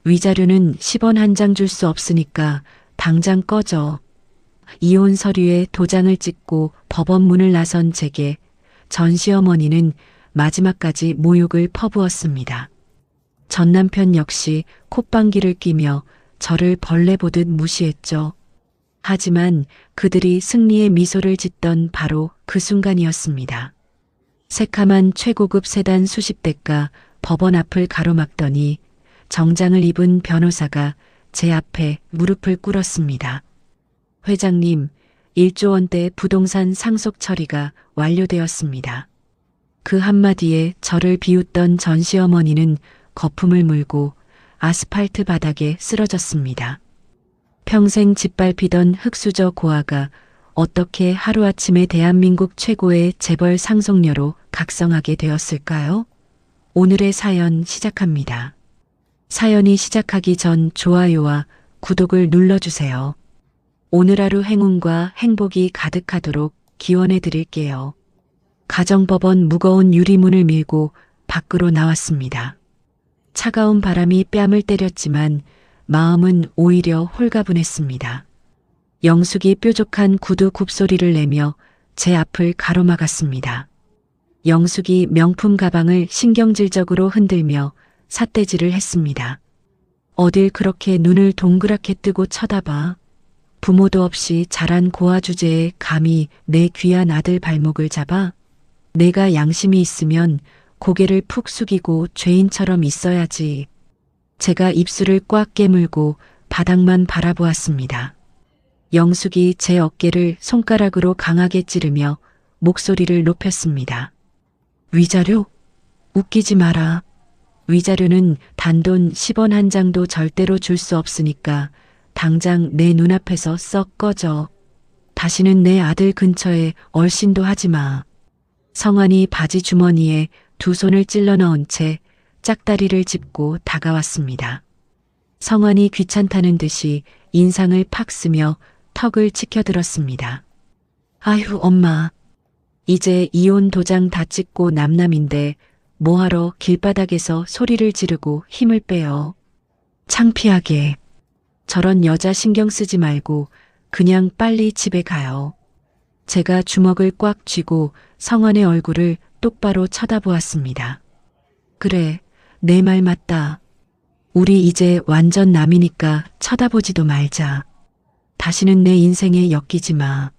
위자료는 10원 한 장 줄 수 없으니까 당장 꺼져. 이혼 서류에 도장을 찍고 법원 문을 나선 제게 전 시어머니는 마지막까지 모욕을 퍼부었습니다. 전 남편 역시 콧방귀를 뀌며 저를 벌레 보듯 무시했죠. 하지만 그들이 승리의 미소를 짓던 바로 그 순간이었습니다. 새카만 최고급 세단 수십 대가 법원 앞을 가로막더니 정장을 입은 변호사가 제 앞에 무릎을 꿇었습니다. 회장님, 1조 원대 부동산 상속 처리가 완료되었습니다. 그 한마디에 저를 비웃던 전 시어머니는 거품을 물고 아스팔트 바닥에 쓰러졌습니다. 평생 짓밟히던 흙수저 고아가 어떻게 하루아침에 대한민국 최고의 재벌 상속녀로 각성하게 되었을까요? 오늘의 사연 시작합니다. 사연이 시작하기 전 좋아요와 구독을 눌러주세요. 오늘 하루 행운과 행복이 가득하도록 기원해 드릴게요. 가정법원 무거운 유리문을 밀고 밖으로 나왔습니다. 차가운 바람이 뺨을 때렸지만 마음은 오히려 홀가분했습니다. 영숙이 뾰족한 구두 굽소리를 내며 제 앞을 가로막았습니다. 영숙이 명품 가방을 신경질적으로 흔들며 삿대질을 했습니다. 어딜 그렇게 눈을 동그랗게 뜨고 쳐다봐. 부모도 없이 자란 고아 주제에 감히 내 귀한 아들 발목을 잡아? 내가 양심이 있으면 고개를 푹 숙이고 죄인처럼 있어야지. 제가 입술을 꽉 깨물고 바닥만 바라보았습니다. 영숙이 제 어깨를 손가락으로 강하게 찌르며 목소리를 높였습니다. 위자료? 웃기지 마라. 위자료는 단돈 10원 한 장도 절대로 줄 수 없으니까 당장 내 눈앞에서 썩 꺼져. 다시는 내 아들 근처에 얼씬도 하지 마. 성환이 바지 주머니에 두 손을 찔러 넣은 채 짝다리를 짚고 다가왔습니다. 성환이 귀찮다는 듯이 인상을 팍 쓰며 턱을 치켜들었습니다. 아휴 엄마. 이제 이혼 도장 다 찍고 남남인데 뭐하러 길바닥에서 소리를 지르고 힘을 빼요. 창피하게. 저런 여자 신경 쓰지 말고 그냥 빨리 집에 가요. 제가 주먹을 꽉 쥐고 성환의 얼굴을 똑바로 쳐다보았습니다. 그래, 내 말 맞다. 우리 이제 완전 남이니까 쳐다보지도 말자. 다시는 내 인생에 엮이지 마.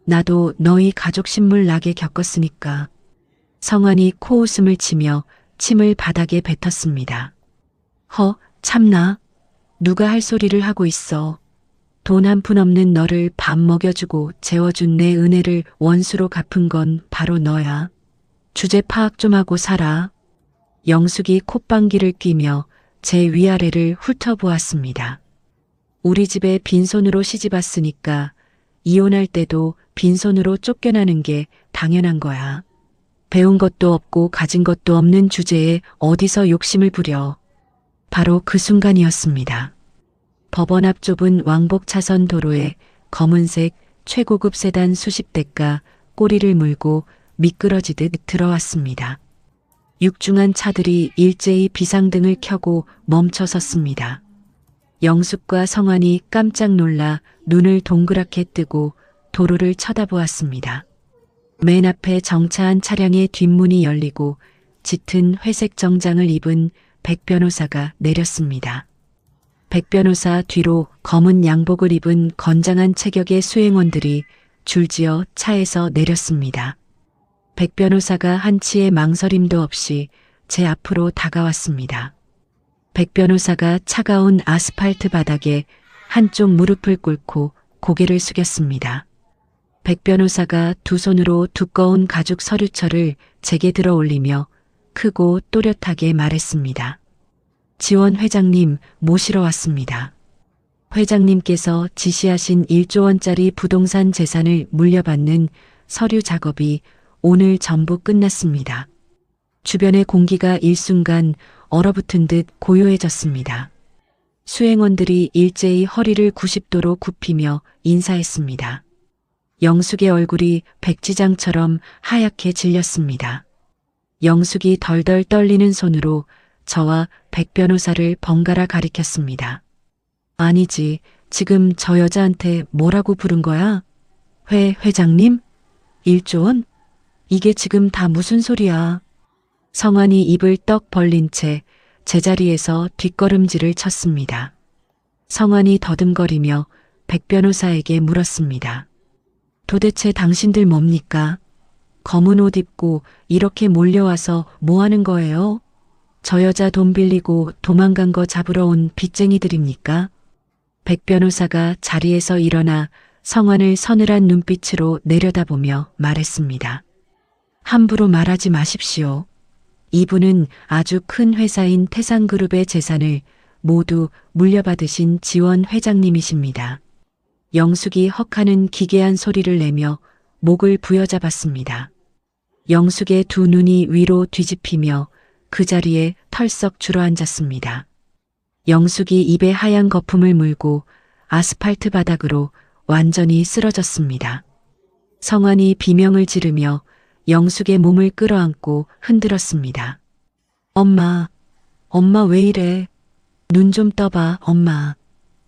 나도 너희 가족 신물 나게 겪었으니까. 성환이 코웃음을 치며 침을 바닥에 뱉었습니다. 참나. 누가 할 소리를 하고 있어. 돈 한 푼 없는 너를 밥 먹여주고 재워준 내 은혜를 원수로 갚은 건 바로 너야. 주제 파악 좀 하고 살아. 영숙이 콧방귀를 뀌며 제 위아래를 훑어보았습니다. 우리 집에 빈손으로 시집왔으니까 이혼할 때도 빈손으로 쫓겨나는 게 당연한 거야. 배운 것도 없고 가진 것도 없는 주제에 어디서 욕심을 부려. 바로 그 순간이었습니다. 법원 앞 좁은 왕복 차선 도로에 검은색 최고급 세단 수십 대가 꼬리를 물고 미끄러지듯 들어왔습니다. 육중한 차들이 일제히 비상등을 켜고 멈춰 섰습니다. 영숙과 성환이 깜짝 놀라 눈을 동그랗게 뜨고 도로를 쳐다보았습니다. 맨 앞에 정차한 차량의 뒷문이 열리고 짙은 회색 정장을 입은 백 변호사가 내렸습니다. 백 변호사 뒤로 검은 양복을 입은 건장한 체격의 수행원들이 줄지어 차에서 내렸습니다. 백 변호사가 한치의 망설임도 없이 제 앞으로 다가왔습니다. 백 변호사가 차가운 아스팔트 바닥에 한쪽 무릎을 꿇고 고개를 숙였습니다. 백 변호사가 두 손으로 두꺼운 가죽 서류철을 제게 들어 올리며 크고 또렷하게 말했습니다. 지원 회장님 모시러 왔습니다. 회장님께서 지시하신 1조 원짜리 부동산 재산을 물려받는 서류 작업이 오늘 전부 끝났습니다. 주변의 공기가 일순간 얼어붙은 듯 고요해졌습니다. 수행원들이 일제히 허리를 90도로 굽히며 인사했습니다. 영숙의 얼굴이 백지장처럼 하얗게 질렸습니다. 영숙이 덜덜 떨리는 손으로 저와 백 변호사를 번갈아 가리켰습니다. 아니지, 지금 저 여자한테 뭐라고 부른 거야? 회장님? 1조 원? 이게 지금 다 무슨 소리야? 성환이 입을 떡 벌린 채 제자리에서 뒷걸음질을 쳤습니다. 성환이 더듬거리며 백 변호사에게 물었습니다. 도대체 당신들 뭡니까? 검은 옷 입고 이렇게 몰려와서 뭐 하는 거예요? 저 여자 돈 빌리고 도망간 거 잡으러 온 빚쟁이들입니까? 백 변호사가 자리에서 일어나 성환을 서늘한 눈빛으로 내려다보며 말했습니다. 함부로 말하지 마십시오. 이분은 아주 큰 회사인 태산그룹의 재산을 모두 물려받으신 지원 회장님이십니다. 영숙이 헉하는 기괴한 소리를 내며 목을 부여잡았습니다. 영숙의 두 눈이 위로 뒤집히며 그 자리에 털썩 주저앉았습니다. 영숙이 입에 하얀 거품을 물고 아스팔트 바닥으로 완전히 쓰러졌습니다. 성환이 비명을 지르며 영숙의 몸을 끌어안고 흔들었습니다. 엄마 왜 이래? 눈 좀 떠봐, 엄마.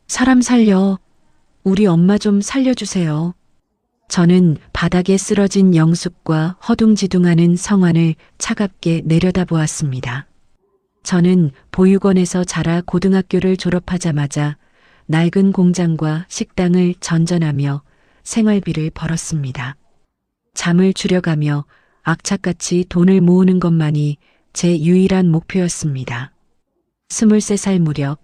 사람 살려. 우리 엄마 좀 살려주세요. 저는 바닥에 쓰러진 영숙과 허둥지둥하는 성환을 차갑게 내려다보았습니다. 저는 보육원에서 자라 고등학교를 졸업하자마자 낡은 공장과 식당을 전전하며 생활비를 벌었습니다. 잠을 줄여가며 악착같이 돈을 모으는 것만이 제 유일한 목표였습니다. 23살 무렵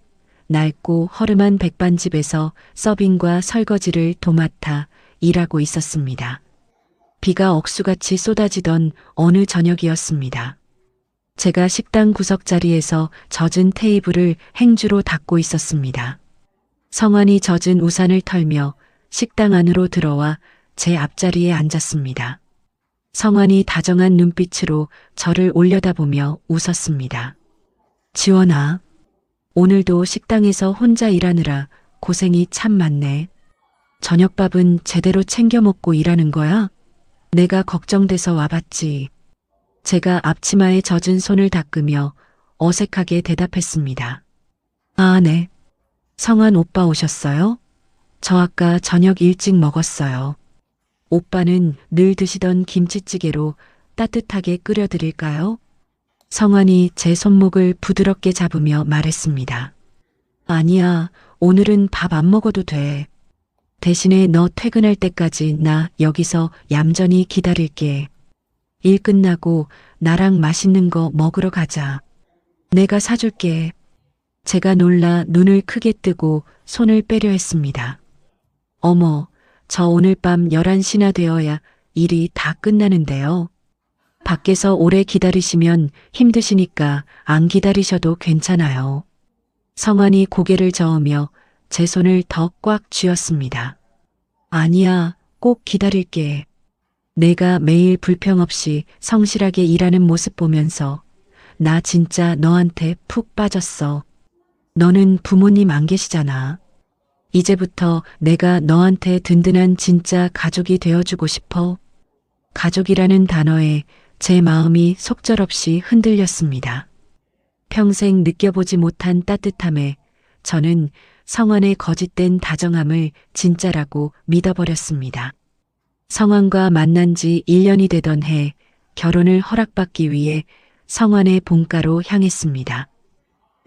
낡고 허름한 백반집에서 서빙과 설거지를 도맡아 일하고 있었습니다. 비가 억수같이 쏟아지던 어느 저녁이었습니다. 제가 식당 구석자리에서 젖은 테이블을 행주로 닦고 있었습니다. 성환이 젖은 우산을 털며 식당 안으로 들어와 제 앞자리에 앉았습니다. 성환이 다정한 눈빛으로 저를 올려다보며 웃었습니다. 지원아, 오늘도 식당에서 혼자 일하느라 고생이 참 많네. 저녁밥은 제대로 챙겨 먹고 일하는 거야? 내가 걱정돼서 와봤지. 제가 앞치마에 젖은 손을 닦으며 어색하게 대답했습니다. 아, 네. 성환 오빠 오셨어요? 저 아까 저녁 일찍 먹었어요. 오빠는 늘 드시던 김치찌개로 따뜻하게 끓여드릴까요? 성환이 제 손목을 부드럽게 잡으며 말했습니다. 아니야, 오늘은 밥 안 먹어도 돼. 대신에 너 퇴근할 때까지 나 여기서 얌전히 기다릴게. 일 끝나고 나랑 맛있는 거 먹으러 가자. 내가 사줄게. 제가 놀라 눈을 크게 뜨고 손을 빼려 했습니다. 어머, 저 오늘 밤 11시나 되어야 일이 다 끝나는데요. 밖에서 오래 기다리시면 힘드시니까 안 기다리셔도 괜찮아요. 성환이 고개를 저으며 제 손을 더 꽉 쥐었습니다. 아니야, 꼭 기다릴게. 내가 매일 불평 없이 성실하게 일하는 모습 보면서 나 진짜 너한테 푹 빠졌어. 너는 부모님 안 계시잖아. 이제부터 내가 너한테 든든한 진짜 가족이 되어주고 싶어. 가족이라는 단어에 제 마음이 속절없이 흔들렸습니다. 평생 느껴보지 못한 따뜻함에 저는 성환의 거짓된 다정함을 진짜라고 믿어버렸습니다. 성환과 만난 지 1년이 되던 해 결혼을 허락받기 위해 성환의 본가로 향했습니다.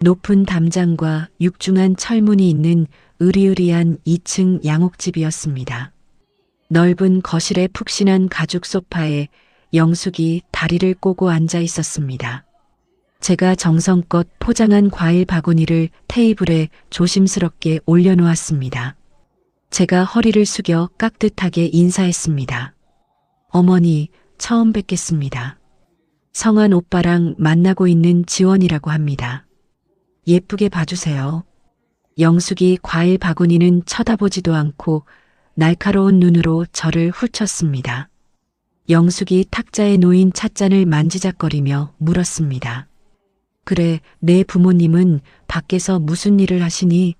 높은 담장과 육중한 철문이 있는 으리으리한 2층 양옥집이었습니다. 넓은 거실의 푹신한 가죽 소파에 영숙이 다리를 꼬고 앉아 있었습니다. 제가 정성껏 포장한 과일 바구니를 테이블에 조심스럽게 올려놓았습니다. 제가 허리를 숙여 깍듯하게 인사했습니다. 어머니, 처음 뵙겠습니다. 성환 오빠랑 만나고 있는 지원이라고 합니다. 예쁘게 봐주세요. 영숙이 과일 바구니는 쳐다보지도 않고 날카로운 눈으로 저를 훑쳤습니다. 영숙이 탁자에 놓인 찻잔을 만지작거리며 물었습니다. 그래, 내 부모님은 밖에서 무슨 일을 하시니?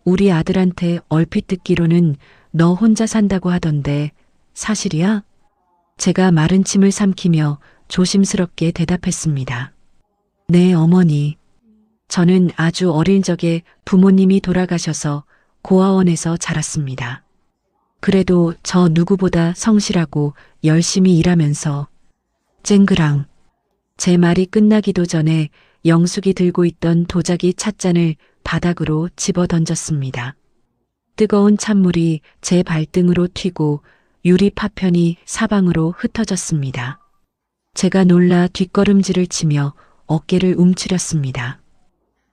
우리 아들한테 얼핏 듣기로는 너 혼자 산다고 하던데 사실이야? 제가 마른 침을 삼키며 조심스럽게 대답했습니다. 네, 어머니. 저는 아주 어린 적에 부모님이 돌아가셔서 고아원에서 자랐습니다. 그래도 저 누구보다 성실하고 열심히 일하면서 쨍그랑 제 말이 끝나기도 전에 영숙이 들고 있던 도자기 찻잔을 바닥으로 집어 던졌습니다. 뜨거운 찬물이 제 발등으로 튀고 유리 파편이 사방으로 흩어졌습니다. 제가 놀라 뒷걸음질을 치며 어깨를 움츠렸습니다.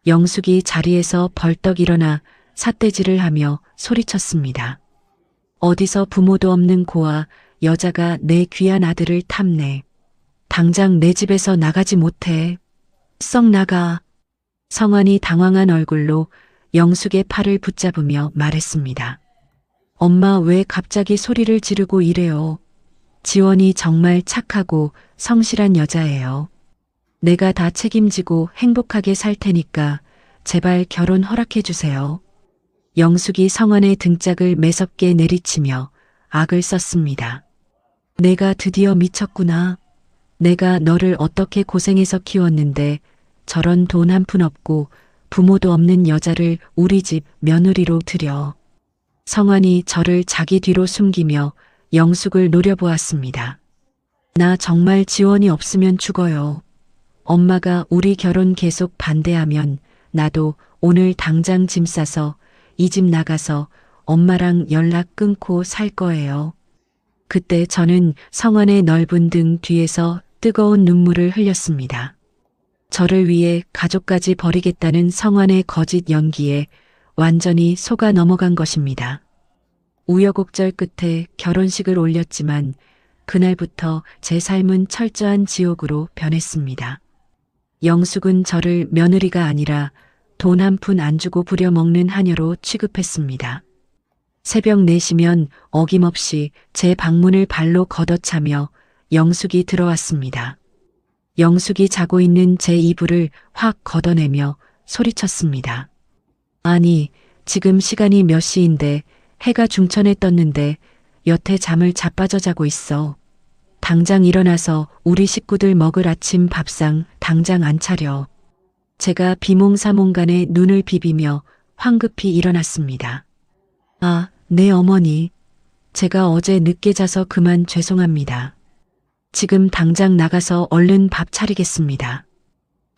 영숙이 자리에서 벌떡 일어나 삿대질을 하며 소리쳤습니다. 어디서 부모도 없는 고아 여자가 내 귀한 아들을 탐내. 당장 내 집에서 나가지 못해. 썩 나가. 성환이 당황한 얼굴로 영숙의 팔을 붙잡으며 말했습니다. 엄마 왜 갑자기 소리를 지르고 이래요? 지원이 정말 착하고 성실한 여자예요. 내가 다 책임지고 행복하게 살 테니까 제발 결혼 허락해 주세요. 영숙이 성환의 등짝을 매섭게 내리치며 악을 썼습니다. 내가 드디어 미쳤구나. 내가 너를 어떻게 고생해서 키웠는데 저런 돈 한 푼 없고 부모도 없는 여자를 우리 집 며느리로 들여. 성환이 저를 자기 뒤로 숨기며 영숙을 노려보았습니다. 나 정말 지원이 없으면 죽어요. 엄마가 우리 결혼 계속 반대하면 나도 오늘 당장 짐 싸서 이 집 나가서 엄마랑 연락 끊고 살 거예요. 그때 저는 성환의 넓은 등 뒤에서 뜨거운 눈물을 흘렸습니다. 저를 위해 가족까지 버리겠다는 성환의 거짓 연기에 완전히 속아 넘어간 것입니다. 우여곡절 끝에 결혼식을 올렸지만 그날부터 제 삶은 철저한 지옥으로 변했습니다. 영숙은 저를 며느리가 아니라 돈 한 푼 안 주고 부려먹는 하녀로 취급했습니다. 새벽 4시면 어김없이 제 방문을 발로 걷어차며 영숙이 들어왔습니다. 영숙이 자고 있는 제 이불을 확 걷어내며 소리쳤습니다. 아니, 지금 시간이 몇 시인데 해가 중천에 떴는데 여태 잠을 자빠져 자고 있어. 당장 일어나서 우리 식구들 먹을 아침 밥상 당장 안 차려. 제가 비몽사몽간에 눈을 비비며 황급히 일어났습니다. 아, 네 어머니. 제가 어제 늦게 자서 그만 죄송합니다. 지금 당장 나가서 얼른 밥 차리겠습니다.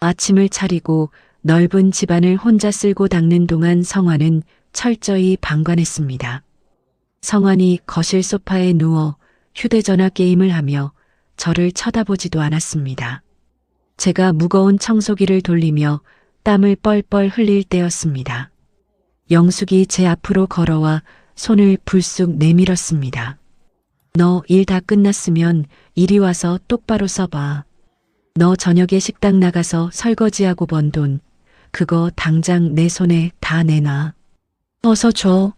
아침을 차리고 넓은 집안을 혼자 쓸고 닦는 동안 성환은 철저히 방관했습니다. 성환이 거실 소파에 누워 휴대전화 게임을 하며 저를 쳐다보지도 않았습니다. 제가 무거운 청소기를 돌리며 땀을 뻘뻘 흘릴 때였습니다. 영숙이 제 앞으로 걸어와 손을 불쑥 내밀었습니다. 너 일 다 끝났으면 이리 와서 똑바로 써봐. 너 저녁에 식당 나가서 설거지하고 번 돈, 그거 당장 내 손에 다 내놔. 어서 줘.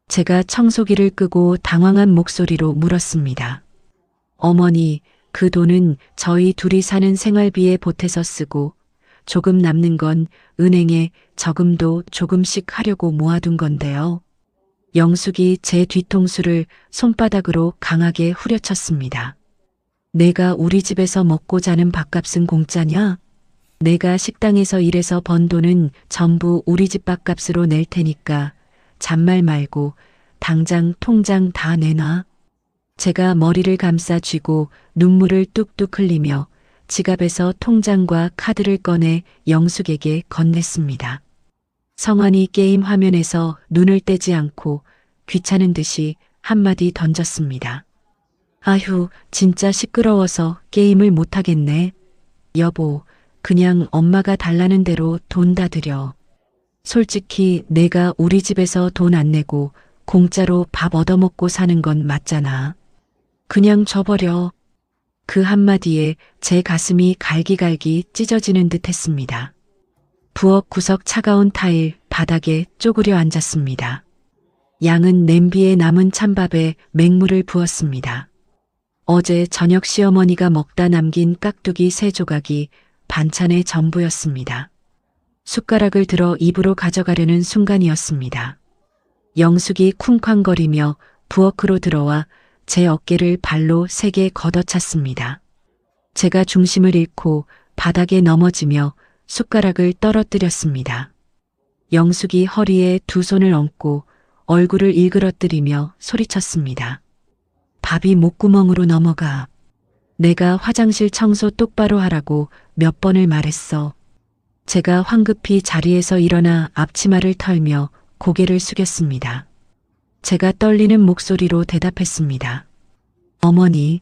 제가 청소기를 끄고 당황한 목소리로 물었습니다. 어머니, 그 돈은 저희 둘이 사는 생활비에 보태서 쓰고 조금 남는 건 은행에 저금도 조금씩 하려고 모아둔 건데요. 영숙이 제 뒤통수를 손바닥으로 강하게 후려쳤습니다. 내가 우리 집에서 먹고 자는 밥값은 공짜냐? 내가 식당에서 일해서 번 돈은 전부 우리 집 밥값으로 낼 테니까 잔말 말고 당장 통장 다 내놔. 제가 머리를 감싸 쥐고 눈물을 뚝뚝 흘리며 지갑에서 통장과 카드를 꺼내 영숙에게 건넸습니다. 성환이 게임 화면에서 눈을 떼지 않고 귀찮은 듯이 한마디 던졌습니다. 아휴, 진짜 시끄러워서 게임을 못하겠네. 여보, 그냥 엄마가 달라는 대로 돈 다 드려. 솔직히 내가 우리 집에서 돈 안 내고 공짜로 밥 얻어먹고 사는 건 맞잖아. 그냥 줘버려. 그 한마디에 제 가슴이 갈기갈기 찢어지는 듯 했습니다. 부엌 구석 차가운 타일 바닥에 쪼그려 앉았습니다. 양은 냄비에 남은 찬밥에 맹물을 부었습니다. 어제 저녁 시어머니가 먹다 남긴 깍두기 3조각이 반찬의 전부였습니다. 숟가락을 들어 입으로 가져가려는 순간이었습니다. 영숙이 쿵쾅거리며 부엌으로 들어와 제 어깨를 발로 세게 걷어찼습니다. 제가 중심을 잃고 바닥에 넘어지며 숟가락을 떨어뜨렸습니다. 영숙이 허리에 두 손을 얹고 얼굴을 일그러뜨리며 소리쳤습니다. 밥이 목구멍으로 넘어가. 내가 화장실 청소 똑바로 하라고 몇 번을 말했어. 제가 황급히 자리에서 일어나 앞치마를 털며 고개를 숙였습니다. 제가 떨리는 목소리로 대답했습니다. 어머니,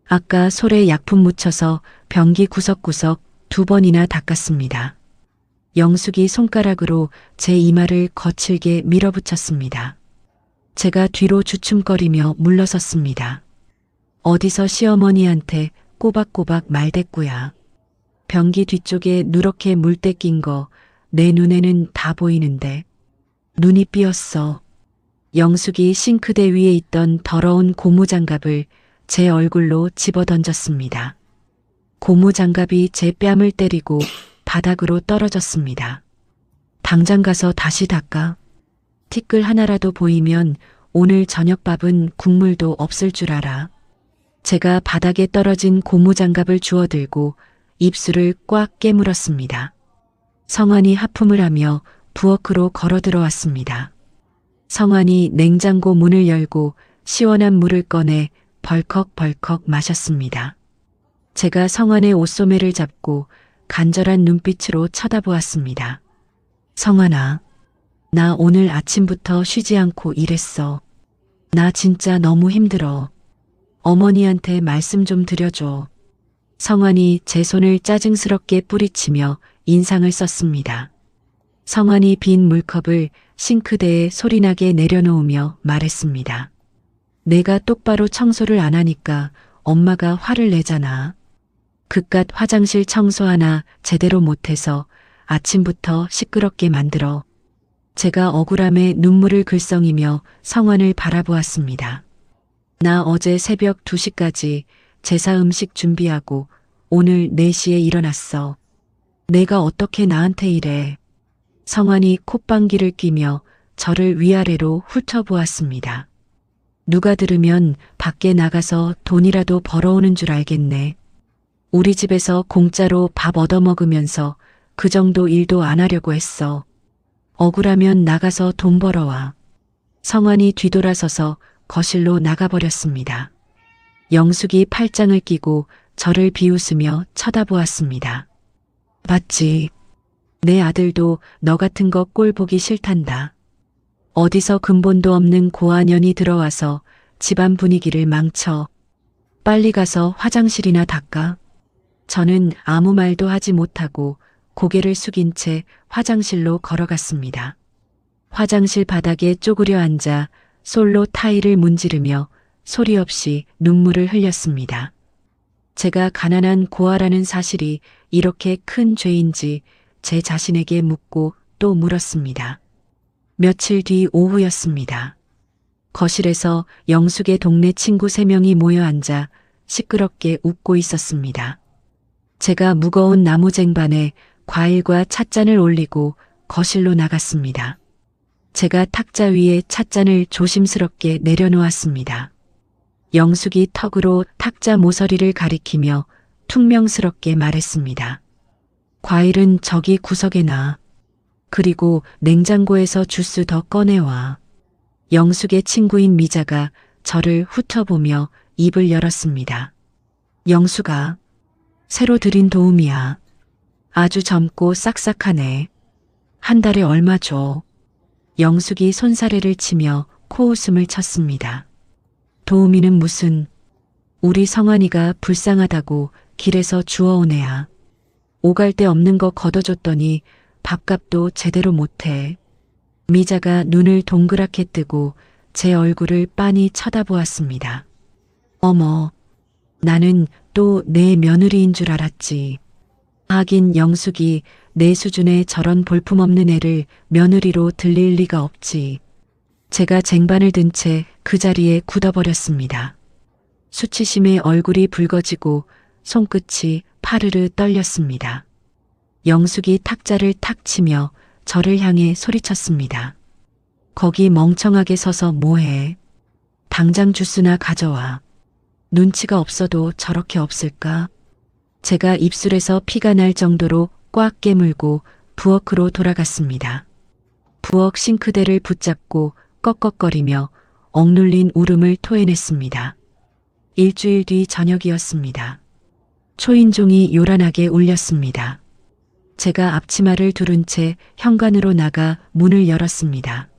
아까 솔에 약품 묻혀서 변기 구석구석 2번이나 닦았습니다. 영숙이 손가락으로 제 이마를 거칠게 밀어붙였습니다. 제가 뒤로 주춤거리며 물러섰습니다. 어디서 시어머니한테 꼬박꼬박 말댔구야. 변기 뒤쪽에 누렇게 물때 낀 거 내 눈에는 다 보이는데. 눈이 삐었어. 영숙이 싱크대 위에 있던 더러운 고무장갑을 제 얼굴로 집어던졌습니다. 고무장갑이 제 뺨을 때리고 바닥으로 떨어졌습니다. 당장 가서 다시 닦아. 티끌 하나라도 보이면 오늘 저녁밥은 국물도 없을 줄 알아. 제가 바닥에 떨어진 고무장갑을 주워들고 입술을 꽉 깨물었습니다. 성환이 하품을 하며 부엌으로 걸어 들어왔습니다. 성환이 냉장고 문을 열고 시원한 물을 꺼내 벌컥벌컥 마셨습니다. 제가 성환의 옷소매를 잡고 간절한 눈빛으로 쳐다보았습니다. 성환아, 나 오늘 아침부터 쉬지 않고 일했어. 나 진짜 너무 힘들어. 어머니한테 말씀 좀 드려줘. 성환이 제 손을 짜증스럽게 뿌리치며 인상을 썼습니다. 성환이 빈 물컵을 싱크대에 소리나게 내려놓으며 말했습니다. 내가 똑바로 청소를 안 하니까 엄마가 화를 내잖아. 그깟 화장실 청소 하나 제대로 못해서 아침부터 시끄럽게 만들어. 제가 억울함에 눈물을 글썽이며 성환을 바라보았습니다. 나 어제 새벽 2시까지 제사 음식 준비하고 오늘 4시에 일어났어. 내가 어떻게 나한테 이래. 성환이 콧방귀를 뀌며 저를 위아래로 훑어보았습니다. 누가 들으면 밖에 나가서 돈이라도 벌어오는 줄 알겠네. 우리 집에서 공짜로 밥 얻어먹으면서 그 정도 일도 안 하려고 했어. 억울하면 나가서 돈 벌어와. 성환이 뒤돌아서서 거실로 나가버렸습니다. 영숙이 팔짱을 끼고 저를 비웃으며 쳐다보았습니다. 맞지? 내 아들도 너 같은 거 꼴 보기 싫단다. 어디서 근본도 없는 고아년이 들어와서 집안 분위기를 망쳐. 빨리 가서 화장실이나 닦아. 저는 아무 말도 하지 못하고 고개를 숙인 채 화장실로 걸어갔습니다. 화장실 바닥에 쪼그려 앉아 솔로 타일을 문지르며 소리 없이 눈물을 흘렸습니다. 제가 가난한 고아라는 사실이 이렇게 큰 죄인지 제 자신에게 묻고 또 물었습니다. 며칠 뒤 오후였습니다. 거실에서 영숙의 동네 친구 3명이 모여 앉아 시끄럽게 웃고 있었습니다. 제가 무거운 나무 쟁반에 과일과 찻잔을 올리고 거실로 나갔습니다. 제가 탁자 위에 찻잔을 조심스럽게 내려놓았습니다. 영숙이 턱으로 탁자 모서리를 가리키며 퉁명스럽게 말했습니다. 과일은 저기 구석에 놔. 그리고 냉장고에서 주스 더 꺼내와. 영숙의 친구인 미자가 저를 훑어보며 입을 열었습니다. 영숙아, 새로 들인 도움이야. 아주 젊고 싹싹하네. 한 달에 얼마 줘? 영숙이 손사래를 치며 코웃음을 쳤습니다. 도우미는 무슨, 우리 성환이가 불쌍하다고 길에서 주워온 애야. 오갈 데 없는 거 걷어줬더니 밥값도 제대로 못해. 미자가 눈을 동그랗게 뜨고 제 얼굴을 빤히 쳐다보았습니다. 어머, 나는 또 내 며느리인 줄 알았지. 하긴 영숙이 내 수준의 저런 볼품없는 애를 며느리로 들릴 리가 없지. 제가 쟁반을 든 채 그 자리에 굳어버렸습니다. 수치심에 얼굴이 붉어지고 손끝이 파르르 떨렸습니다. 영숙이 탁자를 탁 치며 저를 향해 소리쳤습니다. 거기 멍청하게 서서 뭐해? 당장 주스나 가져와. 눈치가 없어도 저렇게 없을까? 제가 입술에서 피가 날 정도로 꽉 깨물고 부엌으로 돌아갔습니다. 부엌 싱크대를 붙잡고 꺽꺽거리며 억눌린 울음을 토해냈습니다. 일주일 뒤 저녁이었습니다. 초인종이 요란하게 울렸습니다. 제가 앞치마를 두른 채 현관으로 나가 문을 열었습니다.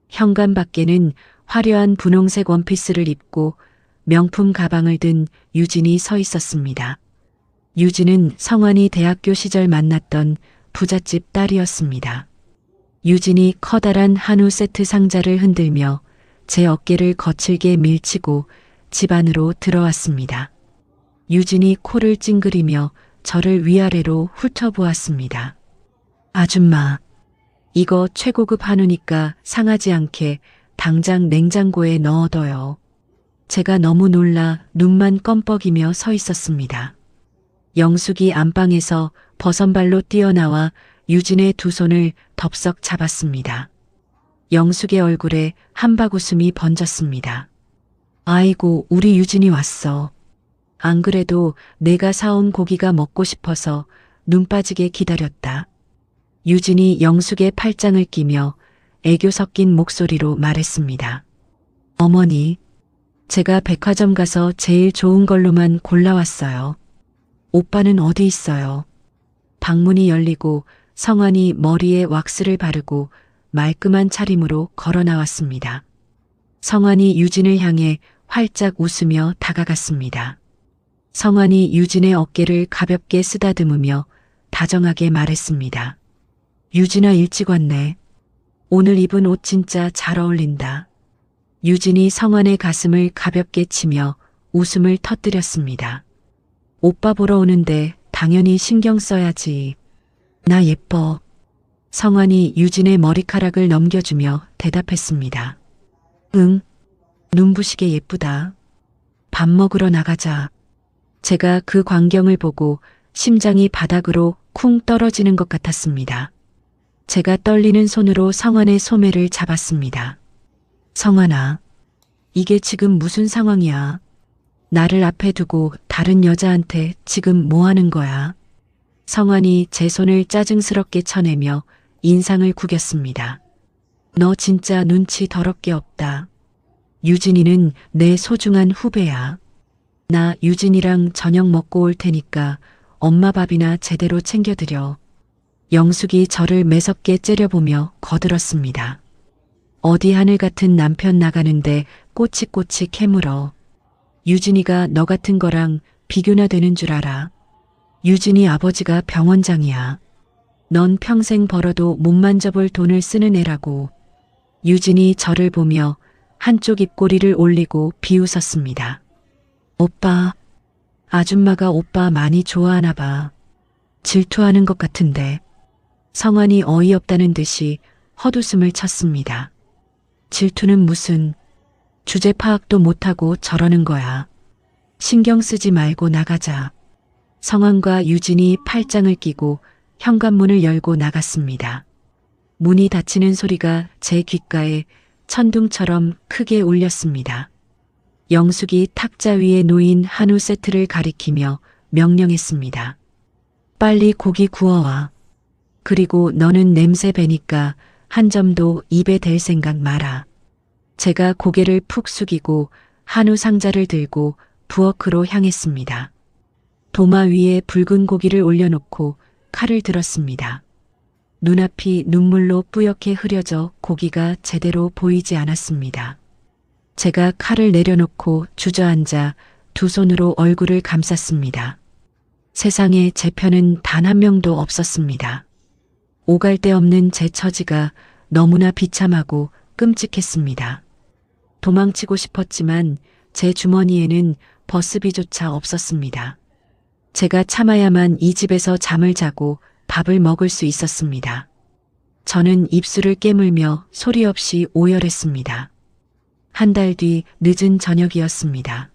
현관 밖에는 화려한 분홍색 원피스를 입고 명품 가방을 든 유진이 서 있었습니다. 유진은 성환이 대학교 시절 만났던 부잣집 딸이었습니다. 유진이 커다란 한우 세트 상자를 흔들며 제 어깨를 거칠게 밀치고 집 안으로 들어왔습니다. 유진이 코를 찡그리며 저를 위아래로 훑어보았습니다. 아줌마, 이거 최고급 한우니까 상하지 않게 당장 냉장고에 넣어둬요. 제가 너무 놀라 눈만 껌뻑이며 서 있었습니다. 영숙이 안방에서 버선발로 뛰어나와 유진의 두 손을 덥석 잡았습니다. 영숙의 얼굴에 한바구음이 번졌습니다. 아이고, 우리 유진이 왔어. 안 그래도 내가 사온 고기가 먹고 싶어서 눈 빠지게 기다렸다. 유진이 영숙의 팔짱을 끼며 애교 섞인 목소리로 말했습니다. 어머니, 제가 백화점 가서 제일 좋은 걸로만 골라왔어요. 오빠는 어디 있어요? 방문이 열리고 성환이 머리에 왁스를 바르고 말끔한 차림으로 걸어 나왔습니다. 성환이 유진을 향해 활짝 웃으며 다가갔습니다. 성환이 유진의 어깨를 가볍게 쓰다듬으며 다정하게 말했습니다. 유진아, 일찍 왔네. 오늘 입은 옷 진짜 잘 어울린다. 유진이 성환의 가슴을 가볍게 치며 웃음을 터뜨렸습니다. 오빠 보러 오는데 당연히 신경 써야지. 나 예뻐. 성환이 유진의 머리카락을 넘겨주며 대답했습니다. 응, 눈부시게 예쁘다. 밥 먹으러 나가자. 제가 그 광경을 보고 심장이 바닥으로 쿵 떨어지는 것 같았습니다. 제가 떨리는 손으로 성환의 소매를 잡았습니다. 성환아, 이게 지금 무슨 상황이야? 나를 앞에 두고 다른 여자한테 지금 뭐 하는 거야? 성환이 제 손을 짜증스럽게 쳐내며 인상을 구겼습니다. 너 진짜 눈치 더럽게 없다. 유진이는 내 소중한 후배야. 나 유진이랑 저녁 먹고 올 테니까 엄마 밥이나 제대로 챙겨드려. 영숙이 저를 매섭게 째려보며 거들었습니다. 어디 하늘 같은 남편 나가는데 꼬치꼬치 캐물어. 유진이가 너 같은 거랑 비교나 되는 줄 알아. 유진이 아버지가 병원장이야. 넌 평생 벌어도 못 만져볼 돈을 쓰는 애라고. 유진이 저를 보며 한쪽 입꼬리를 올리고 비웃었습니다. 오빠, 아줌마가 오빠 많이 좋아하나 봐. 질투하는 것 같은데. 성환이 어이없다는 듯이 헛웃음을 쳤습니다. 질투는 무슨, 주제 파악도 못하고 저러는 거야. 신경 쓰지 말고 나가자. 성환과 유진이 팔짱을 끼고 현관문을 열고 나갔습니다. 문이 닫히는 소리가 제 귓가에 천둥처럼 크게 울렸습니다. 영숙이 탁자 위에 놓인 한우 세트를 가리키며 명령했습니다. 빨리 고기 구워와. 그리고 너는 냄새 배니까 한 점도 입에 댈 생각 마라. 제가 고개를 푹 숙이고 한우 상자를 들고 부엌으로 향했습니다. 도마 위에 붉은 고기를 올려놓고 칼을 들었습니다. 눈앞이 눈물로 뿌옇게 흐려져 고기가 제대로 보이지 않았습니다. 제가 칼을 내려놓고 주저앉아 두 손으로 얼굴을 감쌌습니다. 세상에 제 편은 단 한 명도 없었습니다. 오갈 데 없는 제 처지가 너무나 비참하고 끔찍했습니다. 도망치고 싶었지만 제 주머니에는 버스비조차 없었습니다. 제가 참아야만 이 집에서 잠을 자고 밥을 먹을 수 있었습니다. 저는 입술을 깨물며 소리 없이 오열했습니다. 한 달 뒤 늦은 저녁이었습니다.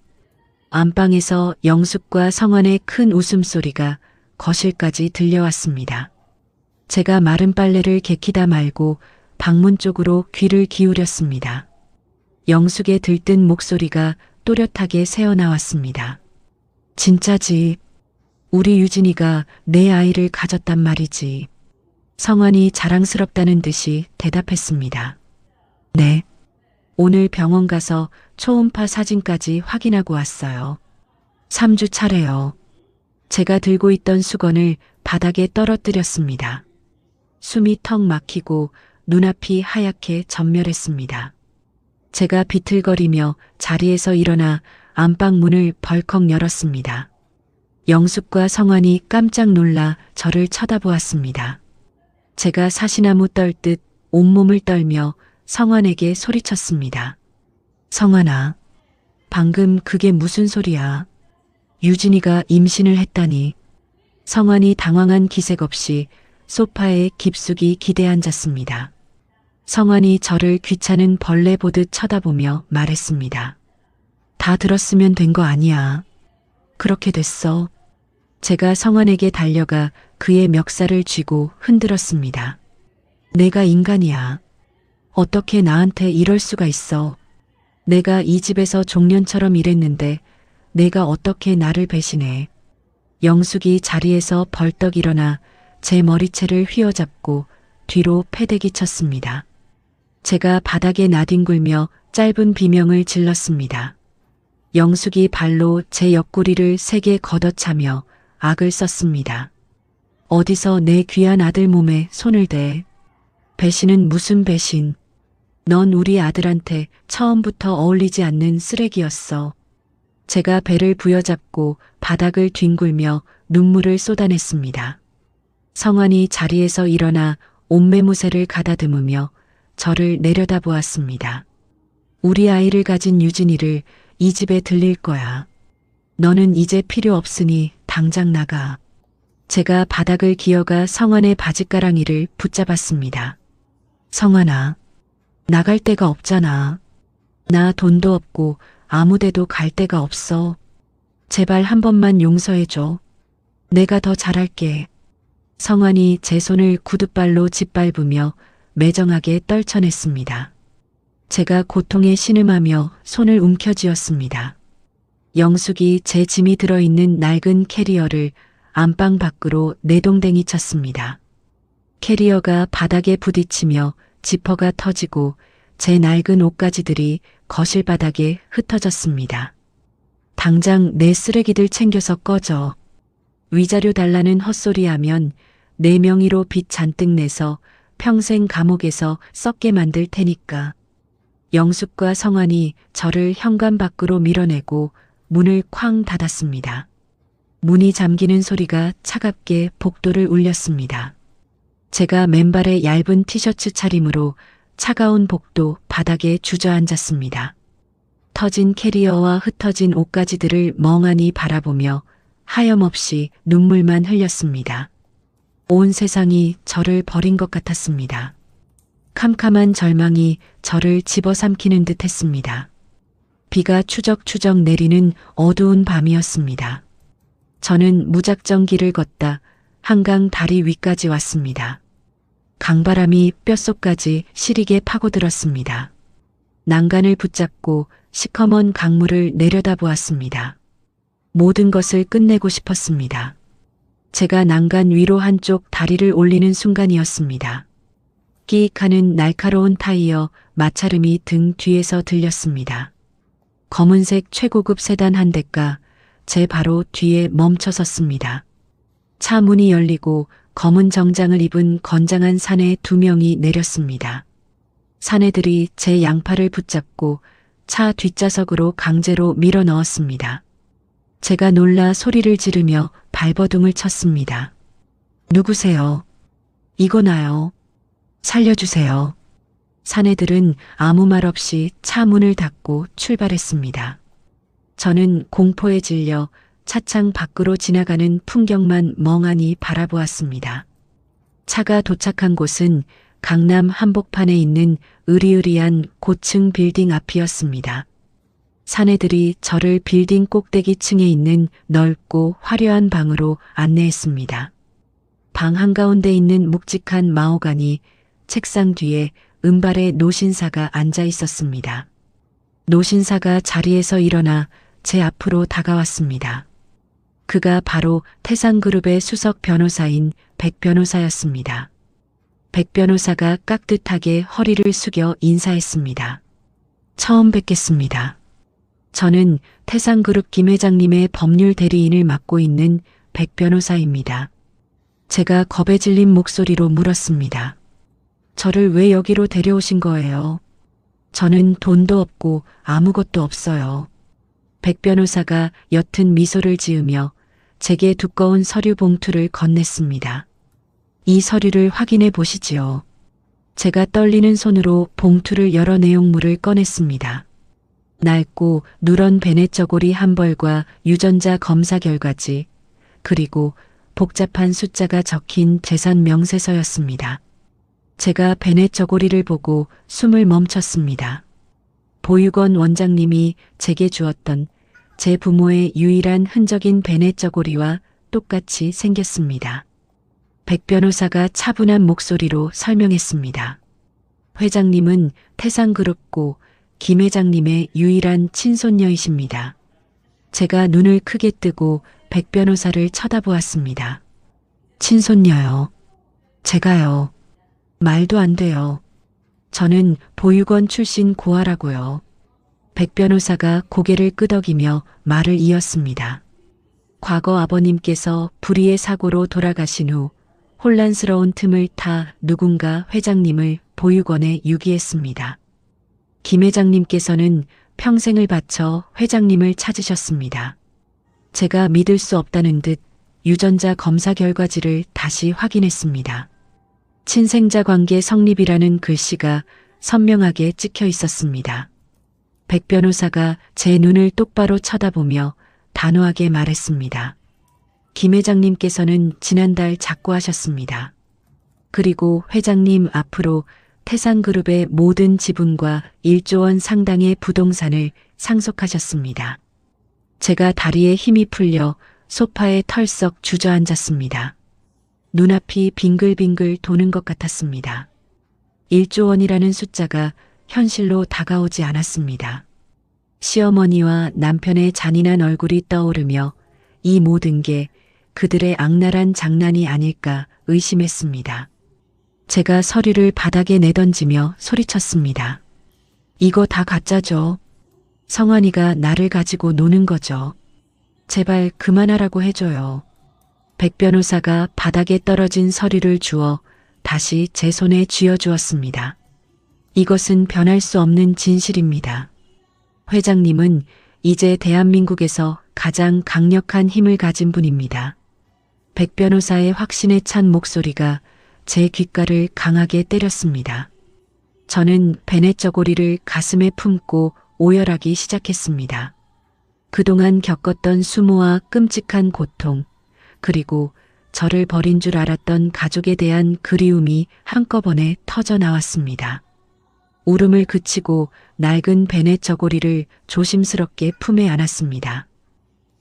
안방에서 영숙과 성환의 큰 웃음소리가 거실까지 들려왔습니다. 제가 마른 빨래를 개키다 말고 방문 쪽으로 귀를 기울였습니다. 영숙의 들뜬 목소리가 또렷하게 새어나왔습니다. 진짜지. 우리 유진이가 내 아이를 가졌단 말이지. 성환이 자랑스럽다는 듯이 대답했습니다. 네. 오늘 병원 가서 초음파 사진까지 확인하고 왔어요. 3주 차래요. 제가 들고 있던 수건을 바닥에 떨어뜨렸습니다. 숨이 턱 막히고 눈앞이 하얗게 전멸했습니다. 제가 비틀거리며 자리에서 일어나 안방 문을 벌컥 열었습니다. 영숙과 성환이 깜짝 놀라 저를 쳐다보았습니다. 제가 사시나무 떨듯 온몸을 떨며 성환에게 소리쳤습니다. 성환아, 방금 그게 무슨 소리야? 유진이가 임신을 했다니. 성환이 당황한 기색 없이 소파에 깊숙이 기대앉았습니다. 성환이 저를 귀찮은 벌레 보듯 쳐다보며 말했습니다. 다 들었으면 된 거 아니야. 그렇게 됐어. 제가 성환에게 달려가 그의 멱살을 쥐고 흔들었습니다. 내가 인간이야. 어떻게 나한테 이럴 수가 있어. 내가 이 집에서 종년처럼 일했는데 내가 어떻게 나를 배신해. 영숙이 자리에서 벌떡 일어나 제 머리채를 휘어잡고 뒤로 패대기 쳤습니다. 제가 바닥에 나뒹굴며 짧은 비명을 질렀습니다. 영숙이 발로 제 옆구리를 세게 걷어차며 악을 썼습니다. 어디서 내 귀한 아들 몸에 손을 대. 배신은 무슨 배신. 넌 우리 아들한테 처음부터 어울리지 않는 쓰레기였어. 제가 배를 부여잡고 바닥을 뒹굴며 눈물을 쏟아냈습니다. 성환이 자리에서 일어나 옷매무새를 가다듬으며 저를 내려다보았습니다. 우리 아이를 가진 유진이를 이 집에 들릴 거야. 너는 이제 필요 없으니 당장 나가. 제가 바닥을 기어가 성환의 바짓가랑이를 붙잡았습니다. 성환아, 나갈 데가 없잖아. 나 돈도 없고 아무 데도 갈 데가 없어. 제발 한 번만 용서해줘. 내가 더 잘할게. 성환이 제 손을 구둣발로 짓밟으며 매정하게 떨쳐냈습니다. 제가 고통에 신음하며 손을 움켜쥐었습니다. 영숙이 제 짐이 들어있는 낡은 캐리어를 안방 밖으로 내동댕이 쳤습니다. 캐리어가 바닥에 부딪히며 지퍼가 터지고 제 낡은 옷가지들이 거실 바닥에 흩어졌습니다. 당장 내 쓰레기들 챙겨서 꺼져. 위자료 달라는 헛소리하면 내 명의로 빚 잔뜩 내서 평생 감옥에서 썩게 만들 테니까. 영숙과 성환이 저를 현관 밖으로 밀어내고 문을 쾅 닫았습니다. 문이 잠기는 소리가 차갑게 복도를 울렸습니다. 제가 맨발의 얇은 티셔츠 차림으로 차가운 복도 바닥에 주저앉았습니다. 터진 캐리어와 흩어진 옷가지들을 멍하니 바라보며 하염없이 눈물만 흘렸습니다. 온 세상이 저를 버린 것 같았습니다. 캄캄한 절망이 저를 집어삼키는 듯 했습니다. 비가 추적추적 내리는 어두운 밤이었습니다. 저는 무작정 길을 걷다 한강 다리 위까지 왔습니다. 강바람이 뼛속까지 시리게 파고들었습니다. 난간을 붙잡고 시커먼 강물을 내려다보았습니다. 모든 것을 끝내고 싶었습니다. 제가 난간 위로 한쪽 다리를 올리는 순간이었습니다. 끼익하는 날카로운 타이어 마찰음이 등 뒤에서 들렸습니다. 검은색 최고급 세단 한 대가 제 바로 뒤에 멈춰 섰습니다. 차 문이 열리고 검은 정장을 입은 건장한 사내 2명이 내렸습니다. 사내들이 제 양팔을 붙잡고 차 뒷좌석으로 강제로 밀어 넣었습니다. 제가 놀라 소리를 지르며 발버둥을 쳤습니다. 누구세요? 이거 나요. 살려주세요. 사내들은 아무 말 없이 차 문을 닫고 출발했습니다. 저는 공포에 질려 차창 밖으로 지나가는 풍경만 멍하니 바라보았습니다. 차가 도착한 곳은 강남 한복판에 있는 으리으리한 고층 빌딩 앞이었습니다. 사내들이 저를 빌딩 꼭대기 층에 있는 넓고 화려한 방으로 안내했습니다. 방 한가운데 있는 묵직한 마호가니 책상 뒤에 은발의 노신사가 앉아 있었습니다. 노신사가 자리에서 일어나 제 앞으로 다가왔습니다. 그가 바로 태산그룹의 수석 변호사인 백 변호사였습니다. 백 변호사가 깍듯하게 허리를 숙여 인사했습니다. 처음 뵙겠습니다. 저는 태산그룹 김 회장님의 법률 대리인을 맡고 있는 백 변호사입니다. 제가 겁에 질린 목소리로 물었습니다. 저를 왜 여기로 데려오신 거예요? 저는 돈도 없고 아무것도 없어요. 백 변호사가 옅은 미소를 지으며 제게 두꺼운 서류 봉투를 건넸습니다. 이 서류를 확인해 보시지요. 제가 떨리는 손으로 봉투를 열어 내용물을 꺼냈습니다. 낡고 누런 베넷 저고리 한 벌과 유전자 검사 결과지, 그리고 복잡한 숫자가 적힌 재산 명세서였습니다. 제가 베넷 저고리를 보고 숨을 멈췄습니다. 보육원 원장님이 제게 주었던 제 부모의 유일한 흔적인 베넷 저고리와 똑같이 생겼습니다. 백 변호사가 차분한 목소리로 설명했습니다. 회장님은 태산그룹고 김 회장님의 유일한 친손녀이십니다. 제가 눈을 크게 뜨고 백 변호사를 쳐다보았습니다. 친손녀요. 제가요. 말도 안 돼요. 저는 보육원 출신 고아라고요. 백 변호사가 고개를 끄덕이며 말을 이었습니다. 과거 아버님께서 불의의 사고로 돌아가신 후 혼란스러운 틈을 타 누군가 회장님을 보육원에 유기했습니다. 김 회장님께서는 평생을 바쳐 회장님을 찾으셨습니다. 제가 믿을 수 없다는 듯 유전자 검사 결과지를 다시 확인했습니다. 친생자 관계 성립이라는 글씨가 선명하게 찍혀 있었습니다. 백 변호사가 제 눈을 똑바로 쳐다보며 단호하게 말했습니다. 김 회장님께서는 지난달 작고하셨습니다. 그리고 회장님 앞으로 태산그룹의 모든 지분과 1조 원 상당의 부동산을 상속하셨습니다. 제가 다리에 힘이 풀려 소파에 털썩 주저앉았습니다. 눈앞이 빙글빙글 도는 것 같았습니다. 1조 원이라는 숫자가 현실로 다가오지 않았습니다. 시어머니와 남편의 잔인한 얼굴이 떠오르며 이 모든 게 그들의 악랄한 장난이 아닐까 의심했습니다. 제가 서류를 바닥에 내던지며 소리쳤습니다. 이거 다 가짜죠. 성환이가 나를 가지고 노는 거죠. 제발 그만하라고 해줘요. 백 변호사가 바닥에 떨어진 서류를 주워 다시 제 손에 쥐어주었습니다. 이것은 변할 수 없는 진실입니다. 회장님은 이제 대한민국에서 가장 강력한 힘을 가진 분입니다. 백 변호사의 확신에 찬 목소리가 제 귓가를 강하게 때렸습니다. 저는 베넷 저고리를 가슴에 품고 오열하기 시작했습니다. 그동안 겪었던 수모와 끔찍한 고통, 그리고 저를 버린 줄 알았던 가족에 대한 그리움이 한꺼번에 터져 나왔습니다. 울음을 그치고 낡은 베넷 저고리를 조심스럽게 품에 안았습니다.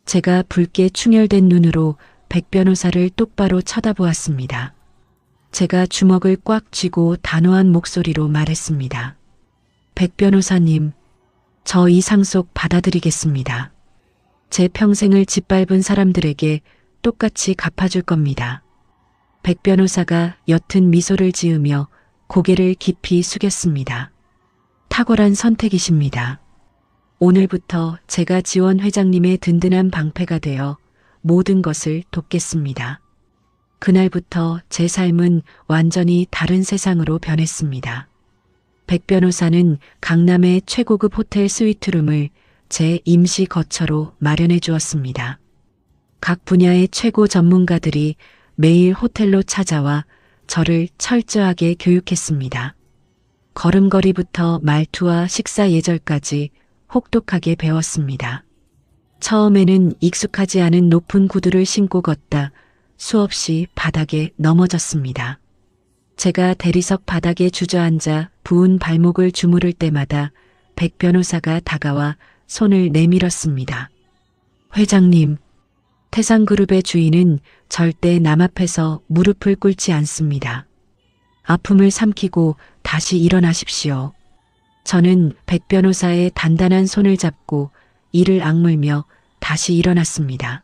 제가 붉게 충혈된 눈으로 백 변호사를 똑바로 쳐다보았습니다. 제가 주먹을 꽉 쥐고 단호한 목소리로 말했습니다. 백 변호사님, 저 이 상속 받아들이겠습니다. 제 평생을 짓밟은 사람들에게 똑같이 갚아줄 겁니다. 백 변호사가 옅은 미소를 지으며 고개를 깊이 숙였습니다. 탁월한 선택이십니다. 오늘부터 제가 지원 회장님의 든든한 방패가 되어 모든 것을 돕겠습니다. 그날부터 제 삶은 완전히 다른 세상으로 변했습니다. 백 변호사는 강남의 최고급 호텔 스위트룸을 제 임시 거처로 마련해 주었습니다. 각 분야의 최고 전문가들이 매일 호텔로 찾아와 저를 철저하게 교육했습니다. 걸음걸이부터 말투와 식사 예절까지 혹독하게 배웠습니다. 처음에는 익숙하지 않은 높은 구두를 신고 걷다 수없이 바닥에 넘어졌습니다. 제가 대리석 바닥에 주저앉아 부은 발목을 주무를 때마다 백 변호사가 다가와 손을 내밀었습니다. 회장님, 태산그룹의 주인은 절대 남 앞에서 무릎을 꿇지 않습니다. 아픔을 삼키고 다시 일어나십시오. 저는 백 변호사의 단단한 손을 잡고 이를 악물며 다시 일어났습니다.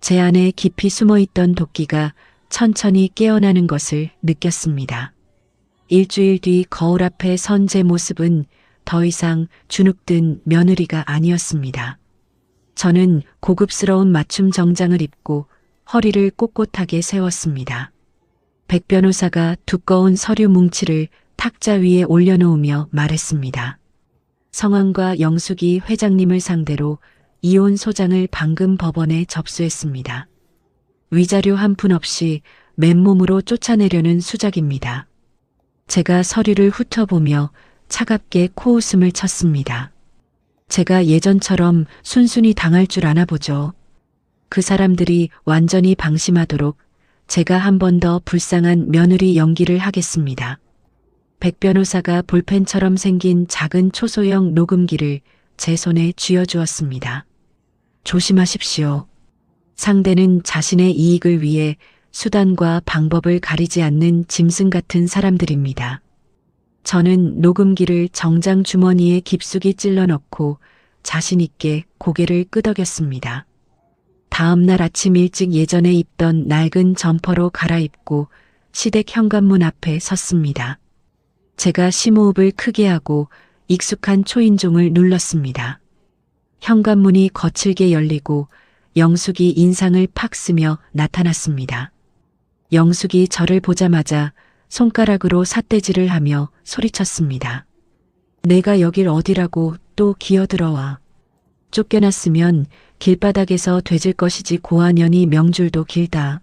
제 안에 깊이 숨어있던 도끼가 천천히 깨어나는 것을 느꼈습니다. 일주일 뒤 거울 앞에 선 제 모습은 더 이상 주눅든 며느리가 아니었습니다. 저는 고급스러운 맞춤 정장을 입고 허리를 꼿꼿하게 세웠습니다. 백 변호사가 두꺼운 서류 뭉치를 탁자 위에 올려놓으며 말했습니다. 성환과 영숙이 회장님을 상대로 이혼 소장을 방금 법원에 접수했습니다. 위자료 한 푼 없이 맨몸으로 쫓아내려는 수작입니다. 제가 서류를 훑어보며 차갑게 코웃음을 쳤습니다. 제가 예전처럼 순순히 당할 줄 아나 보죠. 그 사람들이 완전히 방심하도록 제가 한 번 더 불쌍한 며느리 연기를 하겠습니다. 백 변호사가 볼펜처럼 생긴 작은 초소형 녹음기를 제 손에 쥐어주었습니다. 조심하십시오. 상대는 자신의 이익을 위해 수단과 방법을 가리지 않는 짐승 같은 사람들입니다. 저는 녹음기를 정장 주머니에 깊숙이 찔러 넣고 자신 있게 고개를 끄덕였습니다. 다음 날 아침 일찍 예전에 입던 낡은 점퍼로 갈아입고 시댁 현관문 앞에 섰습니다. 제가 심호흡을 크게 하고 익숙한 초인종을 눌렀습니다. 현관문이 거칠게 열리고 영숙이 인상을 팍 쓰며 나타났습니다. 영숙이 저를 보자마자 손가락으로 삿대질을 하며 소리쳤습니다. 내가 여길 어디라고 또 기어들어와. 쫓겨났으면 길바닥에서 되질 것이지 고아년이 명줄도 길다.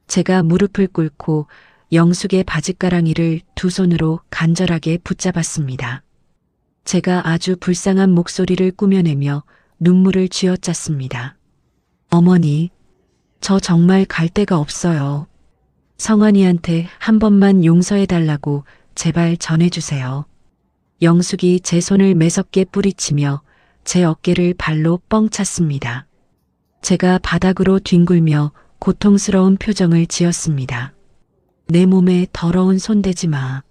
제가 무릎을 꿇고 영숙의 바짓가랑이를 두 손으로 간절하게 붙잡았습니다. 제가 아주 불쌍한 목소리를 꾸며내며 눈물을 쥐어짰습니다. 어머니, 저 정말 갈 데가 없어요. 성환이한테 한 번만 용서해달라고 제발 전해주세요. 영숙이 제 손을 매섭게 뿌리치며 제 어깨를 발로 뻥 찼습니다. 제가 바닥으로 뒹굴며 고통스러운 표정을 지었습니다. 내 몸에 더러운 손 대지 마.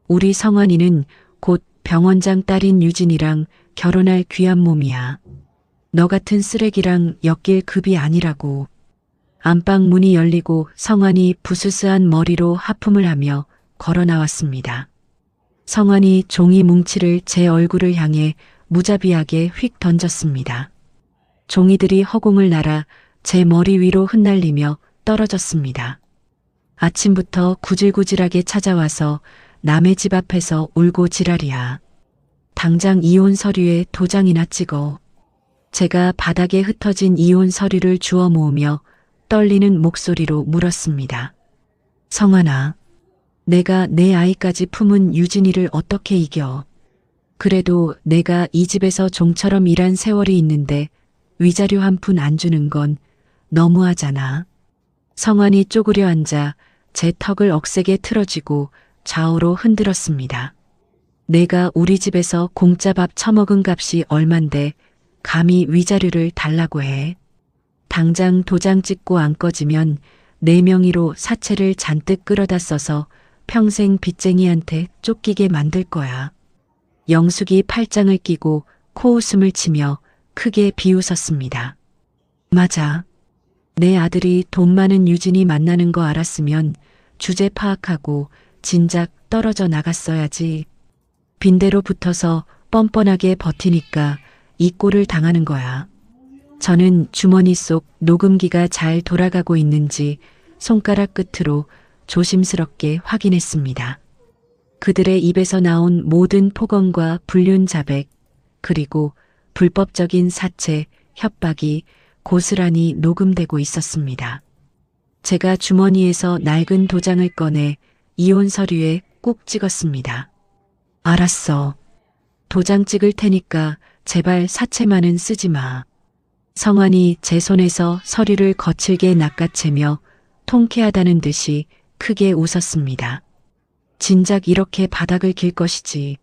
우리 성환이는 곧 병원장 딸인 유진이랑 결혼할 귀한 몸이야. 너 같은 쓰레기랑 엮일 급이 아니라고. 안방 문이 열리고 성환이 부스스한 머리로 하품을 하며 걸어 나왔습니다. 성환이 종이 뭉치를 제 얼굴을 향해 무자비하게 휙 던졌습니다. 종이들이 허공을 날아 제 머리 위로 흩날리며 떨어졌습니다. 아침부터 구질구질하게 찾아와서 남의 집 앞에서 울고 지랄이야. 당장 이혼 서류에 도장이나 찍어. 제가 바닥에 흩어진 이혼 서류를 주워 모으며 떨리는 목소리로 물었습니다. 성환아, 내가 내 아이까지 품은 유진이를 어떻게 이겨? 그래도 내가 이 집에서 종처럼 일한 세월이 있는데 위자료 한 푼 안 주는 건 너무하잖아. 성환이 쪼그려 앉아 제 턱을 억세게 틀어쥐고 좌우로 흔들었습니다. 내가 우리 집에서 공짜 밥 처먹은 값이 얼만데 감히 위자료를 달라고 해. 당장 도장 찍고 안 꺼지면 내 명의로 사채를 잔뜩 끌어다 써서 평생 빚쟁이한테 쫓기게 만들 거야. 영숙이 팔짱을 끼고 코웃음을 치며 크게 비웃었습니다. 맞아. 내 아들이 돈 많은 유진이 만나는 거 알았으면 주제 파악하고 진작 떨어져 나갔어야지. 빈대로 붙어서 뻔뻔하게 버티니까 이 꼴을 당하는 거야. 저는 주머니 속 녹음기가 잘 돌아가고 있는지 손가락 끝으로 조심스럽게 확인했습니다. 그들의 입에서 나온 모든 폭언과 불륜 자백, 그리고 불법적인 사채, 협박이 고스란히 녹음되고 있었습니다. 제가 주머니에서 낡은 도장을 꺼내 이혼 서류에 꾹 찍었습니다. 알았어. 도장 찍을 테니까 제발 사채만은 쓰지 마. 성환이 제 손에서 서류를 거칠게 낚아채며 통쾌하다는 듯이 크게 웃었습니다. 진작 이렇게 바닥을 길 것이지.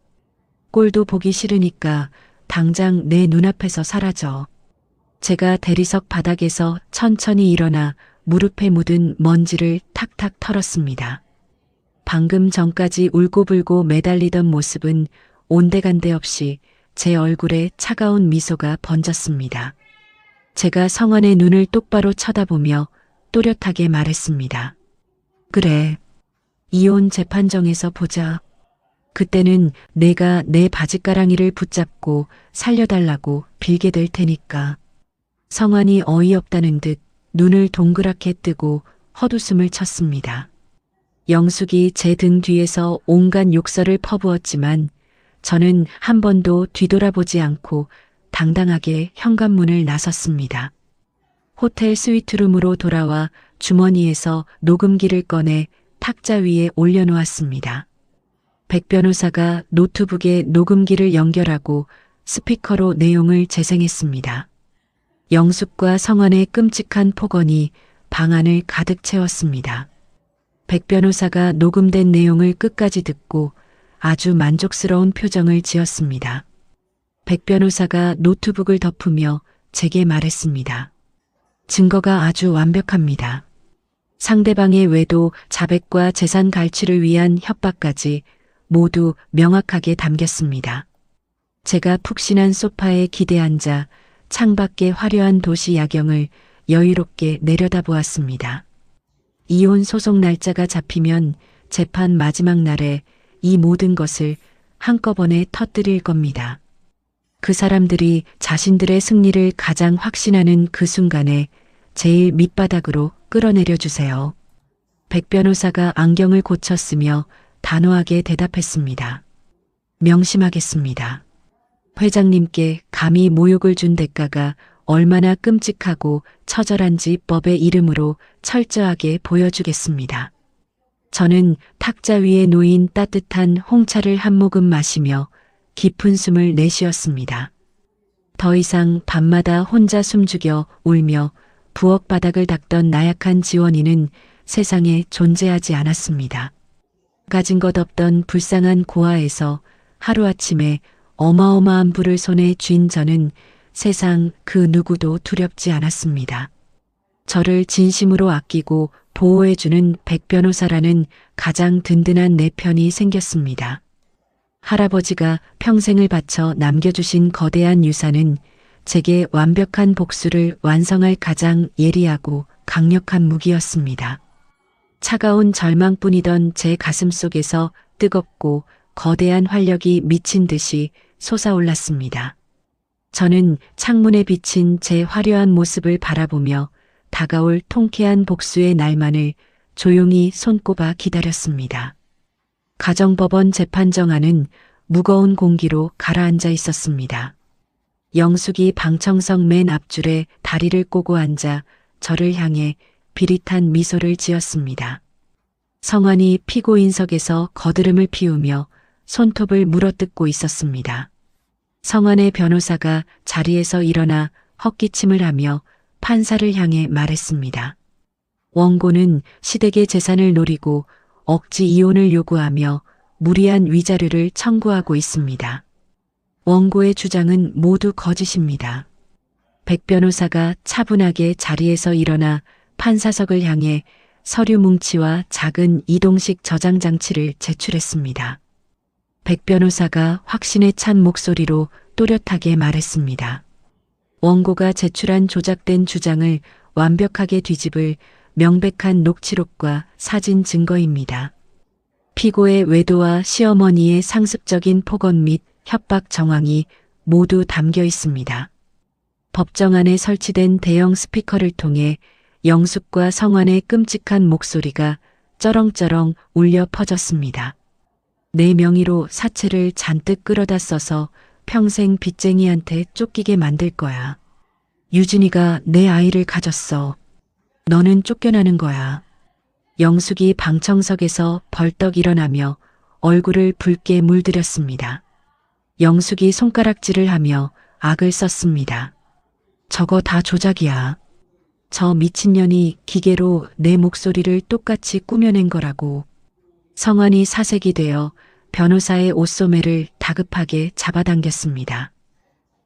꼴도 보기 싫으니까 당장 내 눈앞에서 사라져. 제가 대리석 바닥에서 천천히 일어나 무릎에 묻은 먼지를 탁탁 털었습니다. 방금 전까지 울고불고 매달리던 모습은 온데간데 없이 제 얼굴에 차가운 미소가 번졌습니다. 제가 성환의 눈을 똑바로 쳐다보며 또렷하게 말했습니다. 그래. 이혼 재판정에서 보자. 그때는 내가 내 바짓가랑이를 붙잡고 살려달라고 빌게 될 테니까. 성환이 어이없다는 듯 눈을 동그랗게 뜨고 헛웃음을 쳤습니다. 영숙이 제 등 뒤에서 온갖 욕설을 퍼부었지만 저는 한 번도 뒤돌아보지 않고 당당하게 현관문을 나섰습니다. 호텔 스위트룸으로 돌아와 주머니에서 녹음기를 꺼내 탁자 위에 올려놓았습니다. 백 변호사가 노트북에 녹음기를 연결하고 스피커로 내용을 재생했습니다. 영숙과 성환의 끔찍한 폭언이 방 안을 가득 채웠습니다. 백 변호사가 녹음된 내용을 끝까지 듣고 아주 만족스러운 표정을 지었습니다. 백 변호사가 노트북을 덮으며 제게 말했습니다. 증거가 아주 완벽합니다. 상대방의 외도, 자백과 재산 갈취를 위한 협박까지 모두 명확하게 담겼습니다. 제가 푹신한 소파에 기대앉아 창밖의 화려한 도시 야경을 여유롭게 내려다보았습니다. 이혼 소송 날짜가 잡히면 재판 마지막 날에 이 모든 것을 한꺼번에 터뜨릴 겁니다. 그 사람들이 자신들의 승리를 가장 확신하는 그 순간에 제일 밑바닥으로 끌어내려 주세요. 백 변호사가 안경을 고쳤으며 단호하게 대답했습니다. 명심하겠습니다. 회장님께 감히 모욕을 준 대가가 얼마나 끔찍하고 처절한지 법의 이름으로 철저하게 보여주겠습니다. 저는 탁자 위에 놓인 따뜻한 홍차를 한 모금 마시며 깊은 숨을 내쉬었습니다. 더 이상 밤마다 혼자 숨죽여 울며 부엌 바닥을 닦던 나약한 지원이는 세상에 존재하지 않았습니다. 가진 것 없던 불쌍한 고아에서 하루아침에 어마어마한 불을 손에 쥔 저는 세상 그 누구도 두렵지 않았습니다. 저를 진심으로 아끼고 보호해주는 백 변호사라는 가장 든든한 내 편이 생겼습니다. 할아버지가 평생을 바쳐 남겨주신 거대한 유산은 제게 완벽한 복수를 완성할 가장 예리하고 강력한 무기였습니다. 차가운 절망뿐이던 제 가슴 속에서 뜨겁고 거대한 활력이 미친 듯이 솟아올랐습니다. 저는 창문에 비친 제 화려한 모습을 바라보며 다가올 통쾌한 복수의 날만을 조용히 손꼽아 기다렸습니다. 가정법원 재판정 안은 무거운 공기로 가라앉아 있었습니다. 영숙이 방청석 맨 앞줄에 다리를 꼬고 앉아 저를 향해 비릿한 미소를 지었습니다. 성환이 피고인석에서 거드름을 피우며 손톱을 물어뜯고 있었습니다. 성환의 변호사가 자리에서 일어나 헛기침을 하며 판사를 향해 말했습니다. 원고는 시댁의 재산을 노리고 억지 이혼을 요구하며 무리한 위자료를 청구하고 있습니다. 원고의 주장은 모두 거짓입니다. 백 변호사가 차분하게 자리에서 일어나 판사석을 향해 서류 뭉치와 작은 이동식 저장 장치를 제출했습니다. 백 변호사가 확신에 찬 목소리로 또렷하게 말했습니다. 원고가 제출한 조작된 주장을 완벽하게 뒤집을 명백한 녹취록과 사진 증거입니다. 피고의 외도와 시어머니의 상습적인 폭언 및 협박 정황이 모두 담겨 있습니다. 법정 안에 설치된 대형 스피커를 통해 영숙과 성환의 끔찍한 목소리가 쩌렁쩌렁 울려 퍼졌습니다. 내 명의로 사채를 잔뜩 끌어다 써서 평생 빚쟁이한테 쫓기게 만들 거야. 유진이가 내 아이를 가졌어. 너는 쫓겨나는 거야. 영숙이 방청석에서 벌떡 일어나며 얼굴을 붉게 물들였습니다. 영숙이 손가락질을 하며 악을 썼습니다. 저거 다 조작이야. 저 미친년이 기계로 내 목소리를 똑같이 꾸며낸 거라고. 성환이 사색이 되어 변호사의 옷소매를 다급하게 잡아당겼습니다.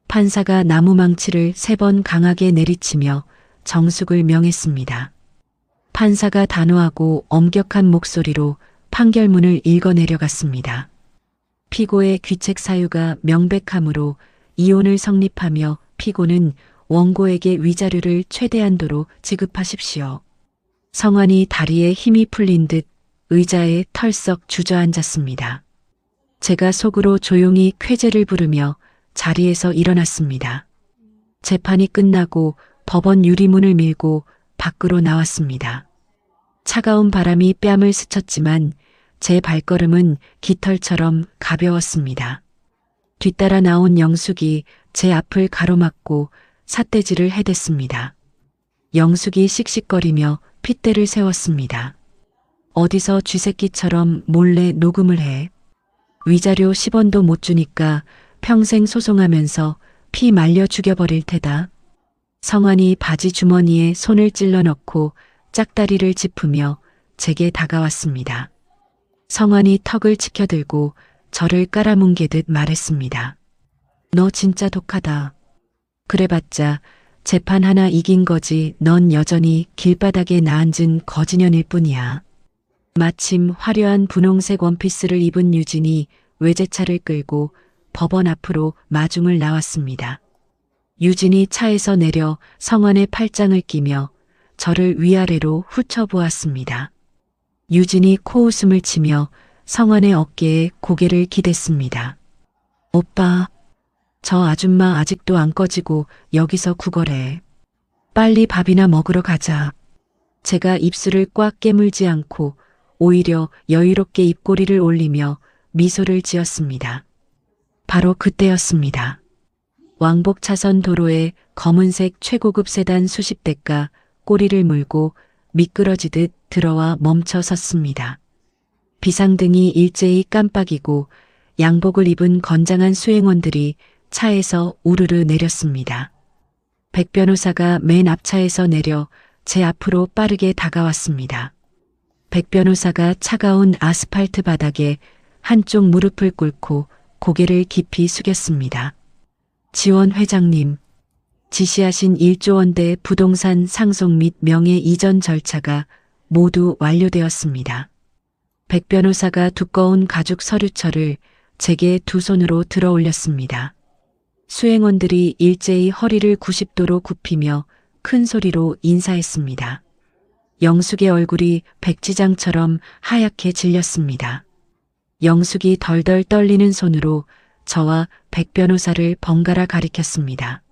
판사가 나무망치를 3번 강하게 내리치며 정숙을 명했습니다. 판사가 단호하고 엄격한 목소리로 판결문을 읽어내려갔습니다. 피고의 귀책 사유가 명백하므로 이혼을 성립하며 피고는 원고에게 위자료를 최대한도로 지급하십시오. 성환이 다리에 힘이 풀린 듯 의자에 털썩 주저앉았습니다. 제가 속으로 조용히 쾌재를 부르며 자리에서 일어났습니다. 재판이 끝나고 법원 유리문을 밀고 밖으로 나왔습니다. 차가운 바람이 뺨을 스쳤지만 제 발걸음은 깃털처럼 가벼웠습니다. 뒤따라 나온 영숙이 제 앞을 가로막고 삿대질을 해댔습니다. 영숙이 씩씩거리며 핏대를 세웠습니다. 어디서 쥐새끼처럼 몰래 녹음을 해. 위자료 10원도 못 주니까 평생 소송하면서 피 말려 죽여버릴 테다. 성환이 바지 주머니에 손을 찔러 넣고 짝다리를 짚으며 제게 다가왔습니다. 성환이 턱을 치켜들고 저를 깔아뭉개듯 말했습니다. 너 진짜 독하다. 그래봤자 재판 하나 이긴 거지 넌 여전히 길바닥에 나앉은 거지년일 뿐이야. 마침 화려한 분홍색 원피스를 입은 유진이 외제차를 끌고 법원 앞으로 마중을 나왔습니다. 유진이 차에서 내려 성환의 팔짱을 끼며 저를 위아래로 훑어보았습니다. 유진이 코웃음을 치며 성환의 어깨에 고개를 기댔습니다. 오빠, 저 아줌마 아직도 안 꺼지고 여기서 구걸해. 빨리 밥이나 먹으러 가자. 제가 입술을 꽉 깨물지 않고 오히려 여유롭게 입꼬리를 올리며 미소를 지었습니다. 바로 그때였습니다. 왕복 차선 도로에 검은색 최고급 세단 수십 대가 꼬리를 물고 미끄러지듯 들어와 멈춰 섰습니다. 비상등이 일제히 깜빡이고 양복을 입은 건장한 수행원들이 차에서 우르르 내렸습니다. 백 변호사가 맨 앞차에서 내려 제 앞으로 빠르게 다가왔습니다. 백 변호사가 차가운 아스팔트 바닥에 한쪽 무릎을 꿇고 고개를 깊이 숙였습니다. 지원 회장님, 지시하신 1조 원대 부동산 상속 및 명예 이전 절차가 모두 완료되었습니다. 백 변호사가 두꺼운 가죽 서류철을 제게 두 손으로 들어 올렸습니다. 수행원들이 일제히 허리를 90도로 굽히며 큰 소리로 인사했습니다. 영숙의 얼굴이 백지장처럼 하얗게 질렸습니다. 영숙이 덜덜 떨리는 손으로 저와 백 변호사를 번갈아 가리켰습니다.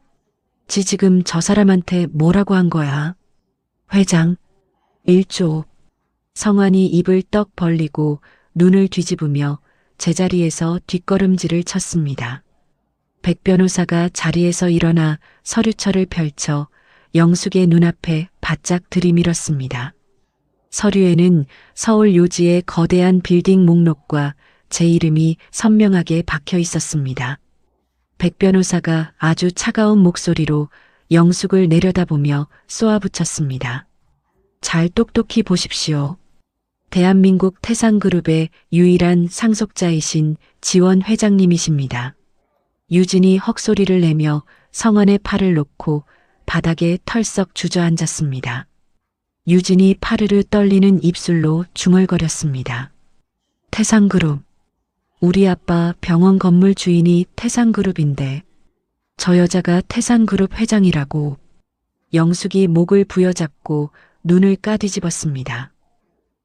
지금 저 사람한테 뭐라고 한 거야? 회장, 1조. 성환이 입을 떡 벌리고 눈을 뒤집으며 제자리에서 뒷걸음질을 쳤습니다. 백 변호사가 자리에서 일어나 서류철을 펼쳐 영숙의 눈앞에 바짝 들이밀었습니다. 서류에는 서울 요지의 거대한 빌딩 목록과 제 이름이 선명하게 박혀 있었습니다. 백 변호사가 아주 차가운 목소리로 영숙을 내려다보며 쏘아붙였습니다. 잘 똑똑히 보십시오. 대한민국 태상그룹의 유일한 상속자이신 지원 회장님이십니다. 유진이 헉소리를 내며 성환의 팔을 놓고 바닥에 털썩 주저앉았습니다. 유진이 파르르 떨리는 입술로 중얼거렸습니다. 태상그룹. 우리 아빠 병원 건물 주인이 태상그룹인데 저 여자가 태상그룹 회장이라고. 영숙이 목을 부여잡고 눈을 까뒤집었습니다.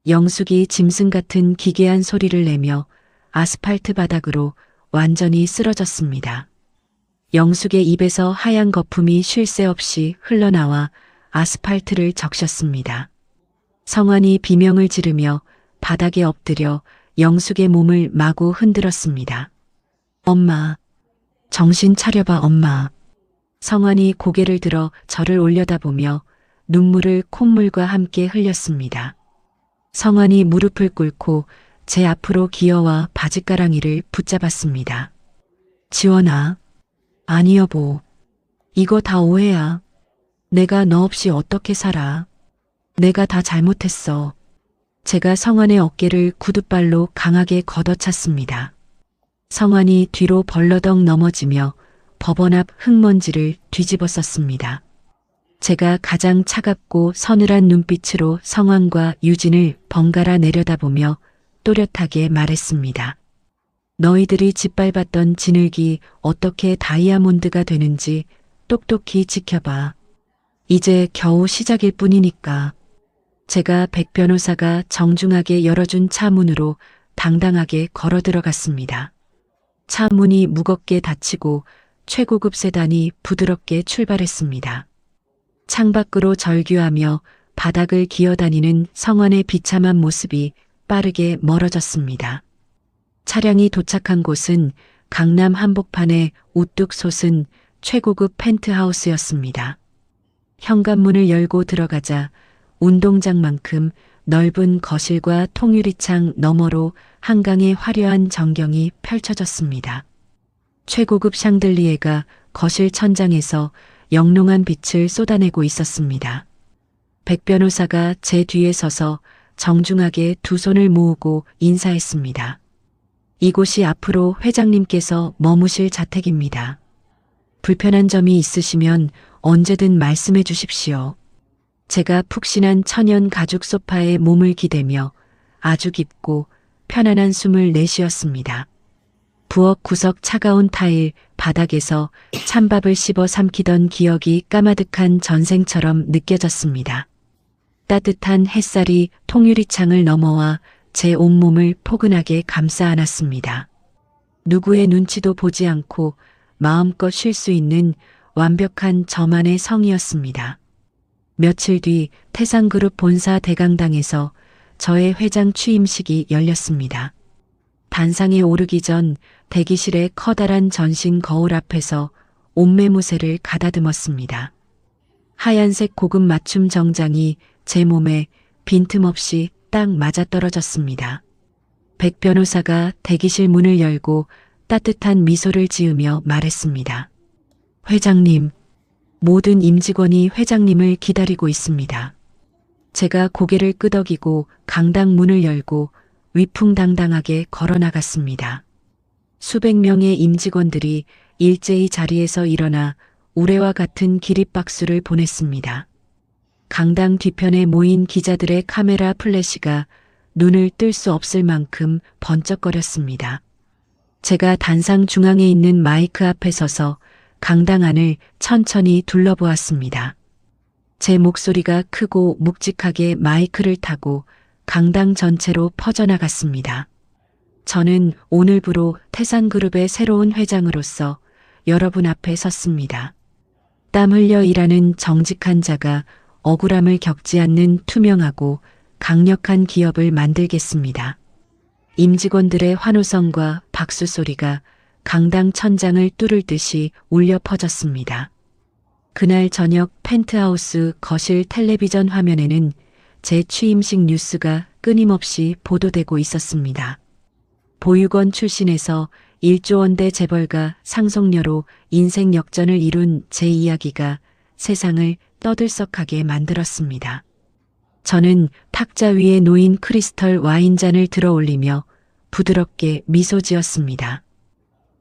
영숙이 짐승 같은 기괴한 소리를 내며 아스팔트 바닥으로 완전히 쓰러졌습니다. 영숙의 입에서 하얀 거품이 쉴 새 없이 흘러나와 아스팔트를 적셨습니다. 성환이 비명을 지르며 바닥에 엎드려 영숙의 몸을 마구 흔들었습니다. 엄마, 정신 차려봐 엄마. 성환이 고개를 들어 저를 올려다보며 눈물을 콧물과 함께 흘렸습니다. 성환이 무릎을 꿇고 제 앞으로 기어와 바짓가랑이를 붙잡았습니다. 지원아, 아니 여보, 이거 다 오해야. 내가 너 없이 어떻게 살아. 내가 다 잘못했어. 제가 성환의 어깨를 구둣발로 강하게 걷어찼습니다. 성환이 뒤로 벌러덩 넘어지며 법원 앞 흙먼지를 뒤집어 썼습니다. 제가 가장 차갑고 서늘한 눈빛으로 성환과 유진을 번갈아 내려다보며 또렷하게 말했습니다. 너희들이 짓밟았던 진흙이 어떻게 다이아몬드가 되는지 똑똑히 지켜봐. 이제 겨우 시작일 뿐이니까. 제가 백 변호사가 정중하게 열어준 차 문으로 당당하게 걸어 들어갔습니다. 차 문이 무겁게 닫히고 최고급 세단이 부드럽게 출발했습니다. 창밖으로 절규하며 바닥을 기어다니는 성원의 비참한 모습이 빠르게 멀어졌습니다. 차량이 도착한 곳은 강남 한복판에 우뚝 솟은 최고급 펜트하우스였습니다. 현관문을 열고 들어가자 운동장만큼 넓은 거실과 통유리창 너머로 한강의 화려한 전경이 펼쳐졌습니다. 최고급 샹들리에가 거실 천장에서 영롱한 빛을 쏟아내고 있었습니다. 백 변호사가 제 뒤에 서서 정중하게 두 손을 모으고 인사했습니다. 이곳이 앞으로 회장님께서 머무실 자택입니다. 불편한 점이 있으시면 언제든 말씀해 주십시오. 제가 푹신한 천연 가죽 소파에 몸을 기대며 아주 깊고 편안한 숨을 내쉬었습니다. 부엌 구석 차가운 타일 바닥에서 찬밥을 씹어 삼키던 기억이 까마득한 전생처럼 느껴졌습니다. 따뜻한 햇살이 통유리창을 넘어와 제 온몸을 포근하게 감싸 안았습니다. 누구의 눈치도 보지 않고 마음껏 쉴 수 있는 완벽한 저만의 성이었습니다. 며칠 뒤 태산그룹 본사 대강당에서 저의 회장 취임식이 열렸습니다. 단상에 오르기 전 대기실의 커다란 전신 거울 앞에서 옷매무새를 가다듬었습니다. 하얀색 고급 맞춤 정장이 제 몸에 빈틈없이 딱 맞아떨어졌습니다. 백 변호사가 대기실 문을 열고 따뜻한 미소를 지으며 말했습니다. 회장님, 모든 임직원이 회장님을 기다리고 있습니다. 제가 고개를 끄덕이고 강당 문을 열고 위풍당당하게 걸어나갔습니다. 수백 명의 임직원들이 일제히 자리에서 일어나 우레와 같은 기립박수를 보냈습니다. 강당 뒤편에 모인 기자들의 카메라 플래시가 눈을 뜰 수 없을 만큼 번쩍거렸습니다. 제가 단상 중앙에 있는 마이크 앞에 서서 강당 안을 천천히 둘러보았습니다. 제 목소리가 크고 묵직하게 마이크를 타고 강당 전체로 퍼져나갔습니다. 저는 오늘부로 태산그룹의 새로운 회장으로서 여러분 앞에 섰습니다. 땀 흘려 일하는 정직한 자가 억울함을 겪지 않는 투명하고 강력한 기업을 만들겠습니다. 임직원들의 환호성과 박수 소리가 강당 천장을 뚫을 듯이 울려 퍼졌습니다. 그날 저녁 펜트하우스 거실 텔레비전 화면에는 제 취임식 뉴스가 끊임없이 보도되고 있었습니다. 보육원 출신에서 1조 원대 재벌가 상속녀로 인생 역전을 이룬 제 이야기가 세상을 떠들썩하게 만들었습니다. 저는 탁자 위에 놓인 크리스털 와인잔을 들어 올리며 부드럽게 미소 지었습니다.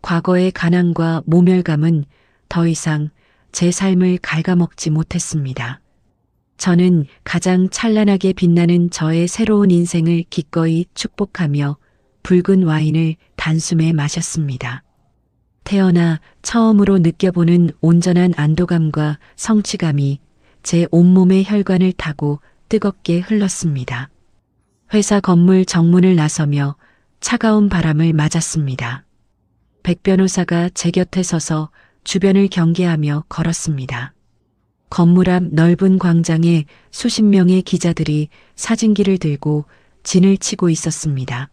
과거의 가난과 모멸감은 더 이상 제 삶을 갉아먹지 못했습니다. 저는 가장 찬란하게 빛나는 저의 새로운 인생을 기꺼이 축복하며 붉은 와인을 단숨에 마셨습니다. 태어나 처음으로 느껴보는 온전한 안도감과 성취감이 제 온몸의 혈관을 타고 뜨겁게 흘렀습니다. 회사 건물 정문을 나서며 차가운 바람을 맞았습니다. 백 변호사가 제 곁에 서서 주변을 경계하며 걸었습니다. 건물 앞 넓은 광장에 수십 명의 기자들이 사진기를 들고 진을 치고 있었습니다.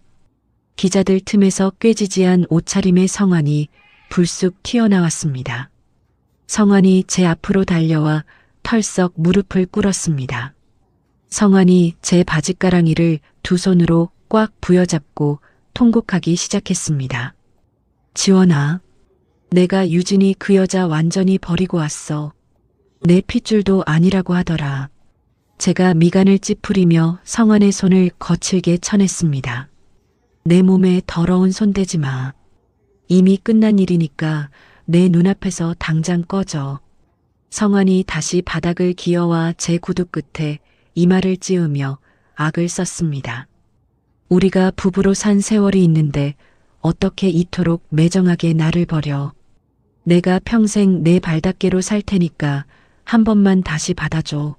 기자들 틈에서 꾀지지한 옷차림의 성환이 불쑥 튀어나왔습니다. 성환이 제 앞으로 달려와 털썩 무릎을 꿇었습니다. 성환이 제 바짓가랑이를 두 손으로 꽉 부여잡고 통곡하기 시작했습니다. 지원아, 내가 유진이 그 여자 완전히 버리고 왔어. 내 핏줄도 아니라고 하더라. 제가 미간을 찌푸리며 성환의 손을 거칠게 쳐냈습니다. 내 몸에 더러운 손 대지 마. 이미 끝난 일이니까 내 눈앞에서 당장 꺼져. 성환이 다시 바닥을 기어와 제 구두 끝에 이마를 찌으며 악을 썼습니다. 우리가 부부로 산 세월이 있는데 어떻게 이토록 매정하게 나를 버려. 내가 평생 내 발닦개로 살 테니까 한 번만 다시 받아줘.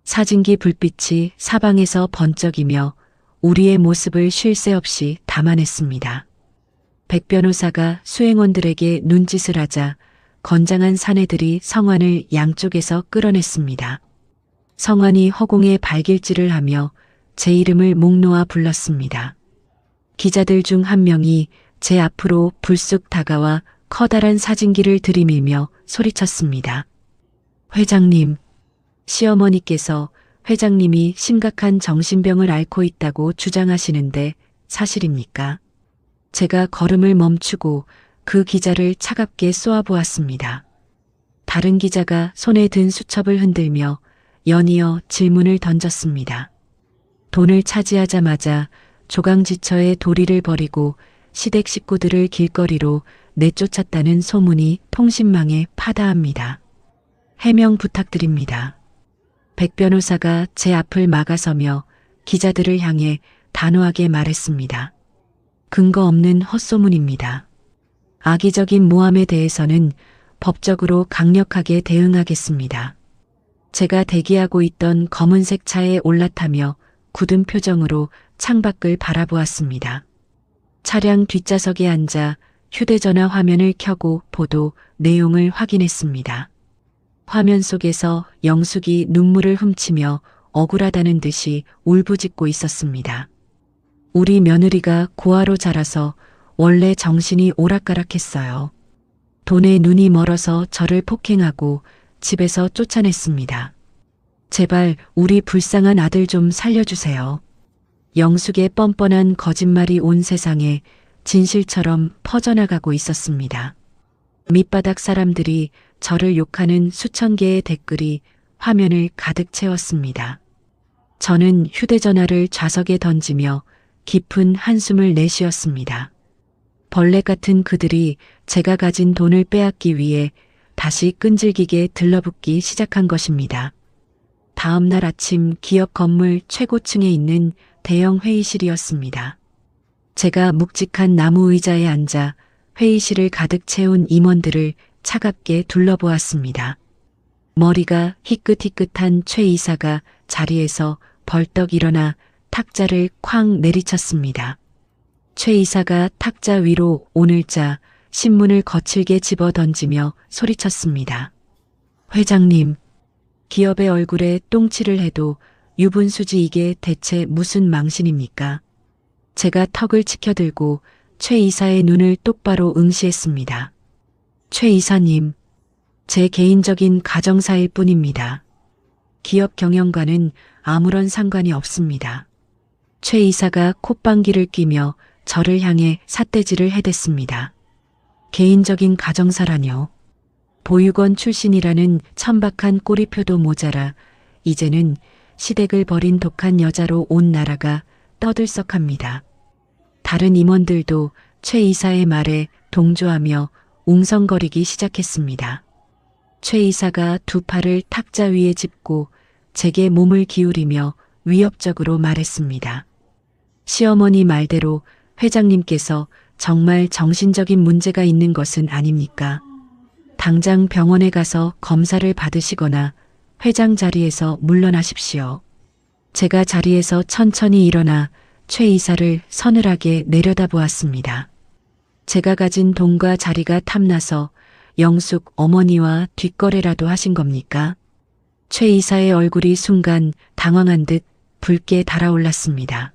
사진기 불빛이 사방에서 번쩍이며 우리의 모습을 쉴 새 없이 담아냈습니다. 백 변호사가 수행원들에게 눈짓을 하자 건장한 사내들이 성환을 양쪽에서 끌어냈습니다. 성환이 허공에 발길질을 하며 제 이름을 목 놓아 불렀습니다. 기자들 중 한 명이 제 앞으로 불쑥 다가와 커다란 사진기를 들이밀며 소리쳤습니다. 회장님, 시어머니께서 회장님이 심각한 정신병을 앓고 있다고 주장하시는데 사실입니까? 제가 걸음을 멈추고 그 기자를 차갑게 쏘아보았습니다. 다른 기자가 손에 든 수첩을 흔들며 연이어 질문을 던졌습니다. 돈을 차지하자마자 조강지처에 도리를 버리고 시댁 식구들을 길거리로 내쫓았다는 소문이 통신망에 파다합니다. 해명 부탁드립니다. 백 변호사가 제 앞을 막아서며 기자들을 향해 단호하게 말했습니다. 근거 없는 헛소문입니다. 악의적인 모함에 대해서는 법적으로 강력하게 대응하겠습니다. 제가 대기하고 있던 검은색 차에 올라타며 굳은 표정으로 창밖을 바라보았습니다. 차량 뒷좌석에 앉아 휴대전화 화면을 켜고 보도 내용을 확인했습니다. 화면 속에서 영숙이 눈물을 훔치며 억울하다는 듯이 울부짖고 있었습니다. 우리 며느리가 고아로 자라서 원래 정신이 오락가락했어요. 돈에 눈이 멀어서 저를 폭행하고 집에서 쫓아냈습니다. 제발 우리 불쌍한 아들 좀 살려주세요. 영숙의 뻔뻔한 거짓말이 온 세상에 진실처럼 퍼져나가고 있었습니다. 밑바닥 사람들이 저를 욕하는 수천 개의 댓글이 화면을 가득 채웠습니다. 저는 휴대전화를 좌석에 던지며 깊은 한숨을 내쉬었습니다. 벌레 같은 그들이 제가 가진 돈을 빼앗기 위해 다시 끈질기게 들러붙기 시작한 것입니다. 다음 날 아침 기업 건물 최고층에 있는 대형 회의실이었습니다. 제가 묵직한 나무 의자에 앉아 회의실을 가득 채운 임원들을 차갑게 둘러보았습니다. 머리가 희끗희끗한 최 이사가 자리에서 벌떡 일어나 탁자를 쾅 내리쳤습니다. 최 이사가 탁자 위로 오늘자 신문을 거칠게 집어던지며 소리쳤습니다. 회장님, 기업의 얼굴에 똥칠을 해도 유분수지 이게 대체 무슨 망신입니까? 제가 턱을 치켜들고 최 이사의 눈을 똑바로 응시했습니다. 최 이사님, 제 개인적인 가정사일 뿐입니다. 기업 경영과는 아무런 상관이 없습니다. 최 이사가 콧방귀를 뀌며 저를 향해 삿대질을 해댔습니다. 개인적인 가정사라뇨. 보육원 출신이라는 천박한 꼬리표도 모자라 이제는 시댁을 버린 독한 여자로 온 나라가 떠들썩합니다. 다른 임원들도 최 이사의 말에 동조하며 웅성거리기 시작했습니다. 최 이사가 두 팔을 탁자 위에 짚고 제게 몸을 기울이며 위협적으로 말했습니다. 시어머니 말대로 회장님께서 정말 정신적인 문제가 있는 것은 아닙니까? 당장 병원에 가서 검사를 받으시거나 회장 자리에서 물러나십시오. 제가 자리에서 천천히 일어나 최 이사를 서늘하게 내려다보았습니다. 제가 가진 돈과 자리가 탐나서 영숙 어머니와 뒷거래라도 하신 겁니까? 최 이사의 얼굴이 순간 당황한 듯 붉게 달아올랐습니다.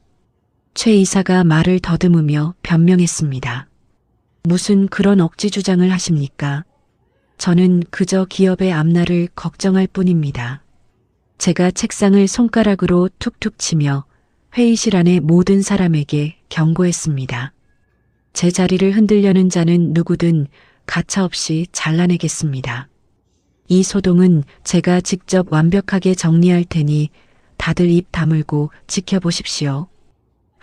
최 이사가 말을 더듬으며 변명했습니다. 무슨 그런 억지 주장을 하십니까? 저는 그저 기업의 앞날을 걱정할 뿐입니다. 제가 책상을 손가락으로 툭툭 치며 회의실 안의 모든 사람에게 경고했습니다. 제 자리를 흔들려는 자는 누구든 가차없이 잘라내겠습니다. 이 소동은 제가 직접 완벽하게 정리할 테니 다들 입 다물고 지켜보십시오.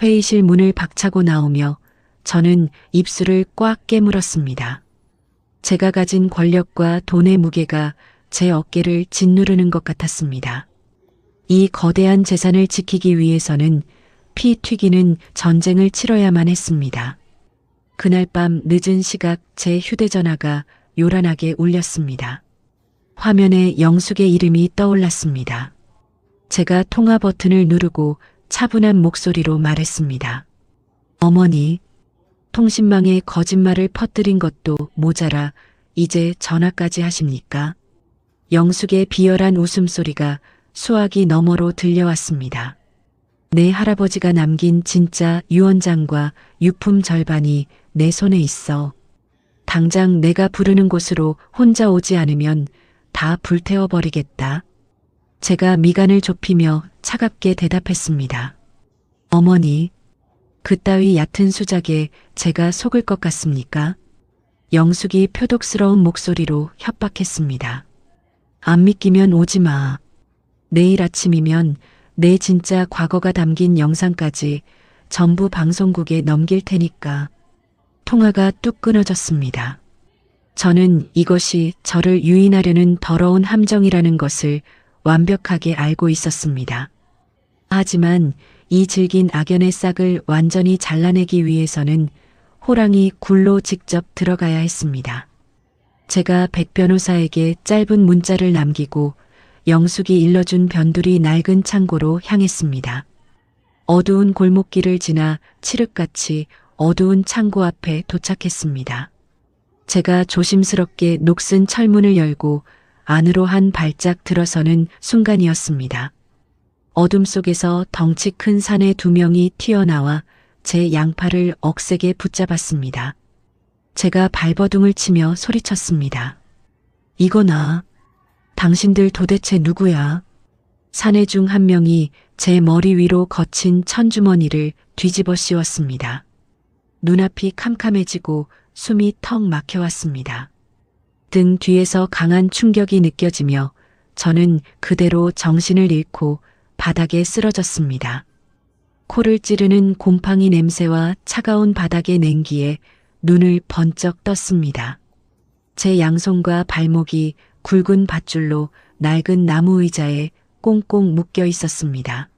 회의실 문을 박차고 나오며 저는 입술을 꽉 깨물었습니다. 제가 가진 권력과 돈의 무게가 제 어깨를 짓누르는 것 같았습니다. 이 거대한 재산을 지키기 위해서는 피 튀기는 전쟁을 치러야만 했습니다. 그날 밤 늦은 시각 제 휴대전화가 요란하게 울렸습니다. 화면에 영숙의 이름이 떠올랐습니다. 제가 통화 버튼을 누르고 차분한 목소리로 말했습니다. 어머니, 통신망에 거짓말을 퍼뜨린 것도 모자라 이제 전화까지 하십니까? 영숙의 비열한 웃음소리가 수화기 너머로 들려왔습니다. 내 할아버지가 남긴 진짜 유언장과 유품 절반이 내 손에 있어. 당장 내가 부르는 곳으로 혼자 오지 않으면 다 불태워버리겠다. 제가 미간을 좁히며 차갑게 대답했습니다. 어머니, 그따위 얕은 수작에 제가 속을 것 같습니까? 영숙이 표독스러운 목소리로 협박했습니다. 안 믿기면 오지 마. 내일 아침이면 내 진짜 과거가 담긴 영상까지 전부 방송국에 넘길 테니까. 통화가 뚝 끊어졌습니다. 저는 이것이 저를 유인하려는 더러운 함정이라는 것을 완벽하게 알고 있었습니다. 하지만 이 질긴 악연의 싹을 완전히 잘라내기 위해서는 호랑이 굴로 직접 들어가야 했습니다. 제가 백 변호사에게 짧은 문자를 남기고 영숙이 일러준 변두리 낡은 창고로 향했습니다. 어두운 골목길을 지나 칠흑같이 어두운 창고 앞에 도착했습니다. 제가 조심스럽게 녹슨 철문을 열고 안으로 한 발짝 들어서는 순간이었습니다. 어둠 속에서 덩치 큰 사내 두 명이 튀어나와 제 양팔을 억세게 붙잡았습니다. 제가 발버둥을 치며 소리쳤습니다. 이거나, 당신들 도대체 누구야? 사내 중 한 명이 제 머리 위로 거친 천주머니를 뒤집어 씌웠습니다. 눈앞이 캄캄해지고 숨이 턱 막혀왔습니다. 등 뒤에서 강한 충격이 느껴지며 저는 그대로 정신을 잃고 바닥에 쓰러졌습니다. 코를 찌르는 곰팡이 냄새와 차가운 바닥의 냉기에 눈을 번쩍 떴습니다. 제 양손과 발목이 굵은 밧줄로 낡은 나무 의자에 꽁꽁 묶여 있었습니다.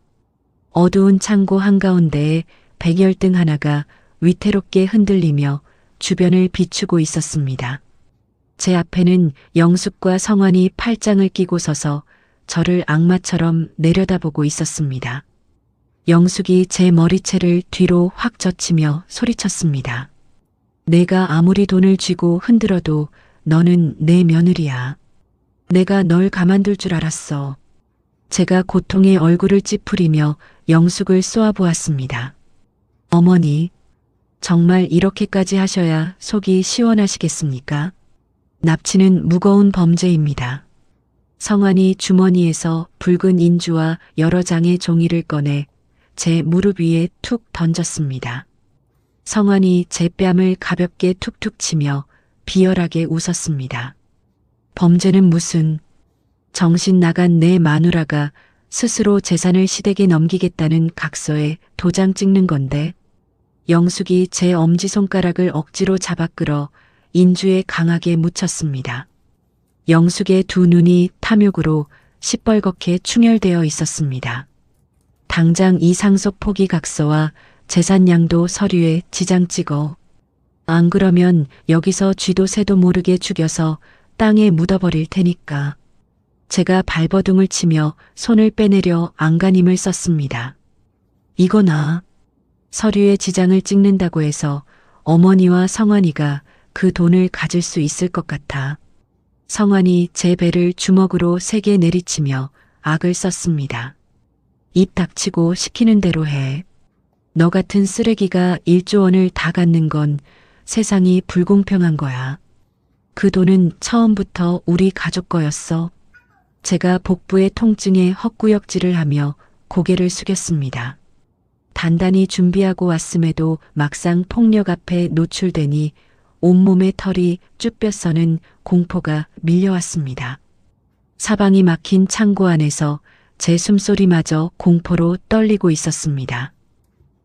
어두운 창고 한가운데에 백열등 하나가 위태롭게 흔들리며 주변을 비추고 있었습니다. 제 앞에는 영숙과 성환이 팔짱을 끼고 서서 저를 악마처럼 내려다보고 있었습니다. 영숙이 제 머리채를 뒤로 확 젖히며 소리쳤습니다. 내가 아무리 돈을 쥐고 흔들어도 너는 내 며느리야. 내가 널 가만둘 줄 알았어. 제가 고통에 얼굴을 찌푸리며 영숙을 쏘아보았습니다. 어머니, 정말 이렇게까지 하셔야 속이 시원하시겠습니까? 납치는 무거운 범죄입니다. 성환이 주머니에서 붉은 인주와 여러 장의 종이를 꺼내 제 무릎 위에 툭 던졌습니다. 성환이 제 뺨을 가볍게 툭툭 치며 비열하게 웃었습니다. 범죄는 무슨, 정신 나간 내 마누라가 스스로 재산을 시댁에 넘기겠다는 각서에 도장 찍는 건데. 영숙이 제 엄지손가락을 억지로 잡아 끌어 인주에 강하게 묻혔습니다. 영숙의 두 눈이 탐욕으로 시뻘겋게 충혈되어 있었습니다. 당장 이 상속 포기 각서와 재산양도 서류에 지장 찍어. 안 그러면 여기서 쥐도 새도 모르게 죽여서 땅에 묻어버릴 테니까. 제가 발버둥을 치며 손을 빼내려 안간힘을 썼습니다. 이거나, 서류에 지장을 찍는다고 해서 어머니와 성환이가 그 돈을 가질 수 있을 것 같아. 성환이 제 배를 주먹으로 세게 내리치며 악을 썼습니다. 입 닥치고 시키는 대로 해. 너 같은 쓰레기가 1조 원을 다 갖는 건 세상이 불공평한 거야. 그 돈은 처음부터 우리 가족 거였어. 제가 복부의 통증에 헛구역질을 하며 고개를 숙였습니다. 단단히 준비하고 왔음에도 막상 폭력 앞에 노출되니 온몸의 털이 쭈뼛서는 공포가 밀려왔습니다. 사방이 막힌 창고 안에서 제 숨소리마저 공포로 떨리고 있었습니다.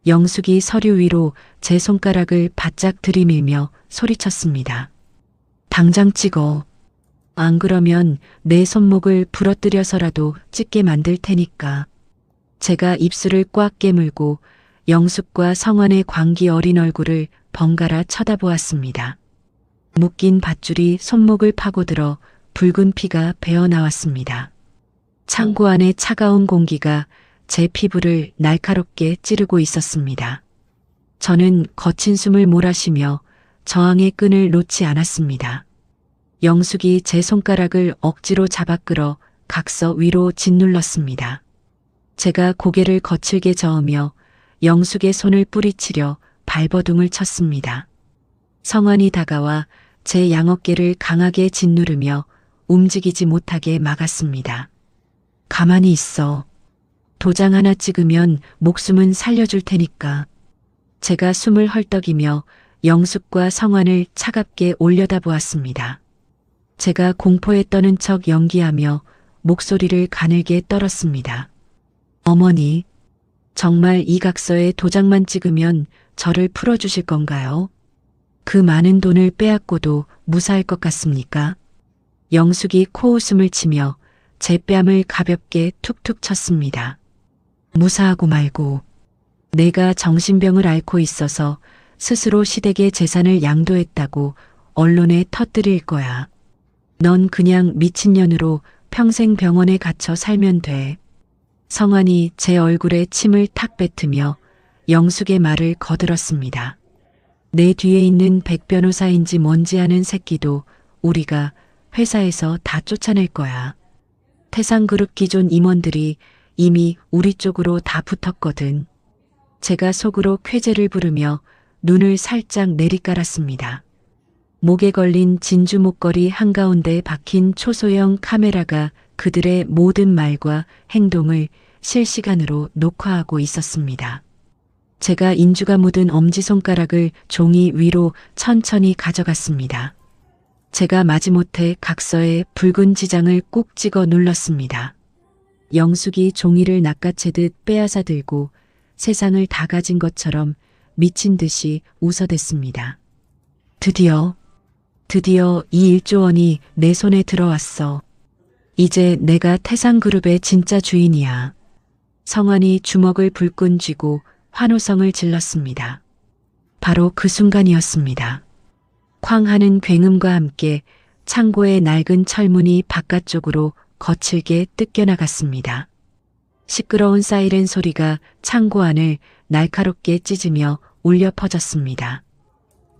영숙이 서류 위로 제 손가락을 바짝 들이밀며 소리쳤습니다. 당장 찍어. 안 그러면 내 손목을 부러뜨려서라도 찍게 만들 테니까. 제가 입술을 꽉 깨물고 영숙과 성환의 광기 어린 얼굴을 번갈아 쳐다보았습니다. 묶인 밧줄이 손목을 파고들어 붉은 피가 배어 나왔습니다. 창고 안의 차가운 공기가 제 피부를 날카롭게 찌르고 있었습니다. 저는 거친 숨을 몰아쉬며 저항의 끈을 놓지 않았습니다. 영숙이 제 손가락을 억지로 잡아 끌어 각서 위로 짓눌렀습니다. 제가 고개를 거칠게 저으며 영숙의 손을 뿌리치려 발버둥을 쳤습니다. 성환이 다가와 제 양어깨를 강하게 짓누르며 움직이지 못하게 막았습니다. 가만히 있어. 도장 하나 찍으면 목숨은 살려줄 테니까. 제가 숨을 헐떡이며 영숙과 성환을 차갑게 올려다보았습니다. 제가 공포에 떠는 척 연기하며 목소리를 가늘게 떨었습니다. 어머니, 정말 이 각서에 도장만 찍으면 저를 풀어주실 건가요? 그 많은 돈을 빼앗고도 무사할 것 같습니까? 영숙이 코웃음을 치며 제 뺨을 가볍게 툭툭 쳤습니다. 무사하고 말고 내가 정신병을 앓고 있어서 스스로 시댁의 재산을 양도했다고 언론에 터뜨릴 거야. 넌 그냥 미친년으로 평생 병원에 갇혀 살면 돼. 성환이 제 얼굴에 침을 탁 뱉으며 영숙의 말을 거들었습니다. 내 뒤에 있는 백 변호사인지 뭔지 아는 새끼도 우리가 회사에서 다 쫓아낼 거야. 태상그룹 기존 임원들이 이미 우리 쪽으로 다 붙었거든. 제가 속으로 쾌재를 부르며 눈을 살짝 내리깔았습니다. 목에 걸린 진주 목걸이 한가운데 박힌 초소형 카메라가 그들의 모든 말과 행동을 실시간으로 녹화하고 있었습니다. 제가 인주가 묻은 엄지손가락을 종이 위로 천천히 가져갔습니다. 제가 마지못해 각서에 붉은 지장을 꾹 찍어 눌렀습니다. 영숙이 종이를 낚아채듯 빼앗아 들고 세상을 다 가진 것처럼 미친 듯이 웃어댔습니다. 드디어 이 1조 원이 내 손에 들어왔어. 이제 내가 태상그룹의 진짜 주인이야. 성환이 주먹을 불끈 쥐고 환호성을 질렀습니다. 바로 그 순간이었습니다. 쾅 하는 굉음과 함께 창고의 낡은 철문이 바깥쪽으로 거칠게 뜯겨나갔습니다. 시끄러운 사이렌 소리가 창고 안을 날카롭게 찢으며 울려 퍼졌습니다.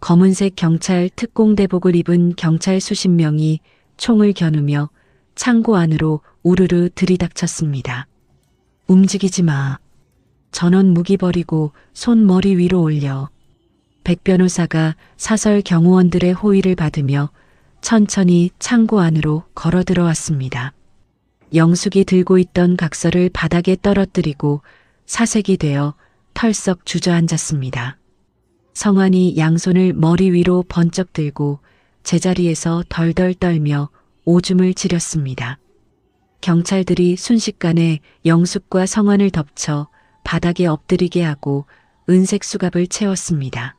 검은색 경찰 특공대복을 입은 경찰 수십 명이 총을 겨누며 창고 안으로 우르르 들이닥쳤습니다. 움직이지 마. 전원 무기 버리고 손 머리 위로 올려. 백 변호사가 사설 경호원들의 호의를 받으며 천천히 창고 안으로 걸어 들어왔습니다. 영숙이 들고 있던 각서를 바닥에 떨어뜨리고 사색이 되어 털썩 주저앉았습니다. 성환이 양손을 머리 위로 번쩍 들고 제자리에서 덜덜 떨며 오줌을 지렸습니다. 경찰들이 순식간에 영숙과 성환을 덮쳐 바닥에 엎드리게 하고 은색 수갑을 채웠습니다.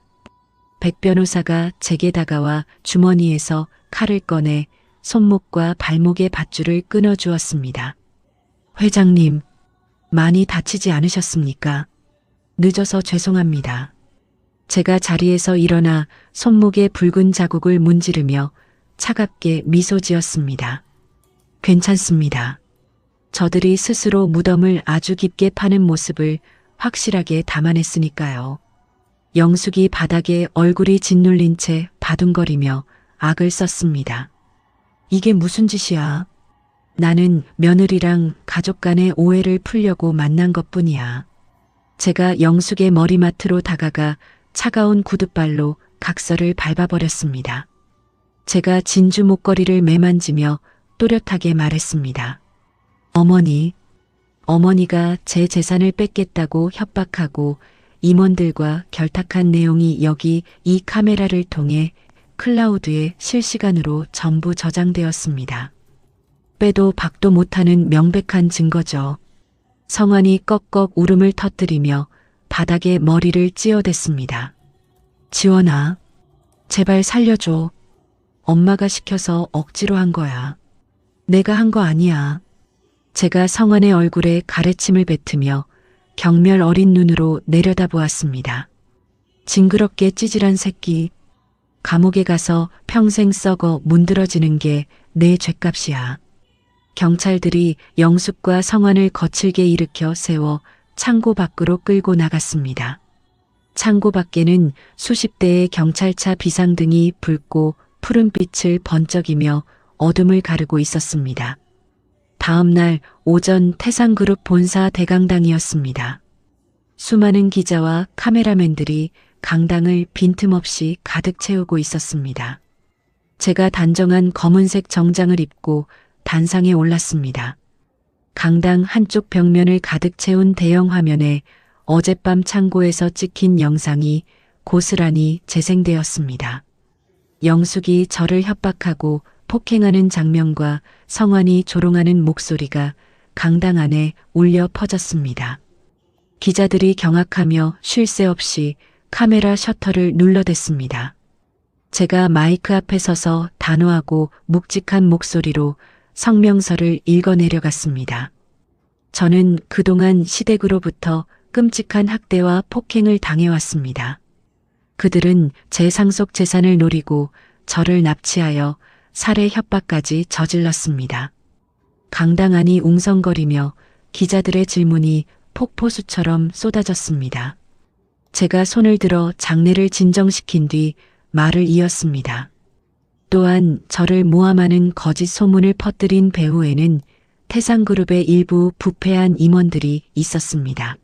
백 변호사가 제게 다가와 주머니에서 칼을 꺼내 손목과 발목의 밧줄을 끊어주었습니다. 회장님, 많이 다치지 않으셨습니까? 늦어서 죄송합니다. 제가 자리에서 일어나 손목에 붉은 자국을 문지르며 차갑게 미소 지었습니다. 괜찮습니다. 저들이 스스로 무덤을 아주 깊게 파는 모습을 확실하게 담아냈으니까요. 영숙이 바닥에 얼굴이 짓눌린 채 바둥거리며 악을 썼습니다. 이게 무슨 짓이야? 나는 며느리랑 가족 간의 오해를 풀려고 만난 것뿐이야. 제가 영숙의 머리맡으로 다가가 차가운 구둣발로 각서를 밟아버렸습니다. 제가 진주 목걸이를 매만지며 또렷하게 말했습니다. 어머니가 제 재산을 뺏겠다고 협박하고 임원들과 결탁한 내용이 여기 이 카메라를 통해 클라우드에 실시간으로 전부 저장되었습니다. 빼도 박도 못하는 명백한 증거죠. 성환이 꺽꺽 울음을 터뜨리며 바닥에 머리를 찧어댔습니다. 지원아, 제발 살려줘. 엄마가 시켜서 억지로 한 거야. 내가 한 거 아니야. 제가 성환의 얼굴에 가래침을 뱉으며 경멸 어린 눈으로 내려다보았습니다. 징그럽게 찌질한 새끼. 감옥에 가서 평생 썩어 문드러지는 게 내 죗값이야. 경찰들이 영숙과 성환을 거칠게 일으켜 세워 창고 밖으로 끌고 나갔습니다. 창고 밖에는 수십 대의 경찰차 비상등이 붉고 푸른빛을 번쩍이며 어둠을 가르고 있었습니다. 다음 날 오전 태상그룹 본사 대강당이었습니다. 수많은 기자와 카메라맨들이 강당을 빈틈없이 가득 채우고 있었습니다. 제가 단정한 검은색 정장을 입고 단상에 올랐습니다. 강당 한쪽 벽면을 가득 채운 대형 화면에 어젯밤 창고에서 찍힌 영상이 고스란히 재생되었습니다. 영숙이 저를 협박하고 폭행하는 장면과 성환이 조롱하는 목소리가 강당 안에 울려 퍼졌습니다. 기자들이 경악하며 쉴 새 없이 카메라 셔터를 눌러댔습니다. 제가 마이크 앞에 서서 단호하고 묵직한 목소리로 성명서를 읽어내려갔습니다. 저는 그동안 시댁으로부터 끔찍한 학대와 폭행을 당해왔습니다. 그들은 제 상속 재산을 노리고 저를 납치하여 살해 협박까지 저질렀습니다. 강당 안이 웅성거리며 기자들의 질문이 폭포수처럼 쏟아졌습니다. 제가 손을 들어 장례를 진정시킨 뒤 말을 이었습니다. 또한 저를 모함하는 거짓 소문을 퍼뜨린 배후에는 태상그룹의 일부 부패한 임원들이 있었습니다.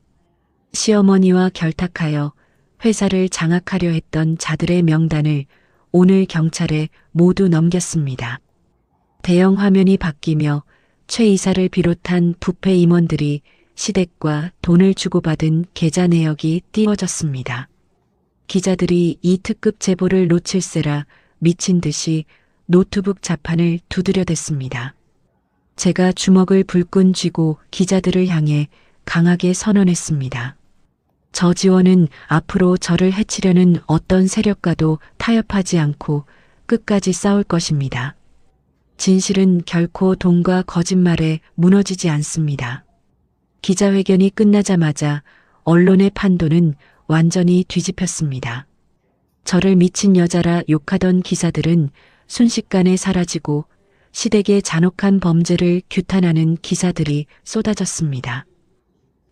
시어머니와 결탁하여 회사를 장악하려 했던 자들의 명단을 오늘 경찰에 모두 넘겼습니다. 대형 화면이 바뀌며 최 이사를 비롯한 부패 임원들이 시댁과 돈을 주고받은 계좌 내역이 띄워졌습니다. 기자들이 이 특급 제보를 놓칠세라 미친 듯이 노트북 자판을 두드려댔습니다. 제가 주먹을 불끈 쥐고 기자들을 향해 강하게 선언했습니다. 저 지원은 앞으로 저를 해치려는 어떤 세력과도 타협하지 않고 끝까지 싸울 것입니다. 진실은 결코 돈과 거짓말에 무너지지 않습니다. 기자회견이 끝나자마자 언론의 판도는 완전히 뒤집혔습니다. 저를 미친 여자라 욕하던 기사들은 순식간에 사라지고 시댁의 잔혹한 범죄를 규탄하는 기사들이 쏟아졌습니다.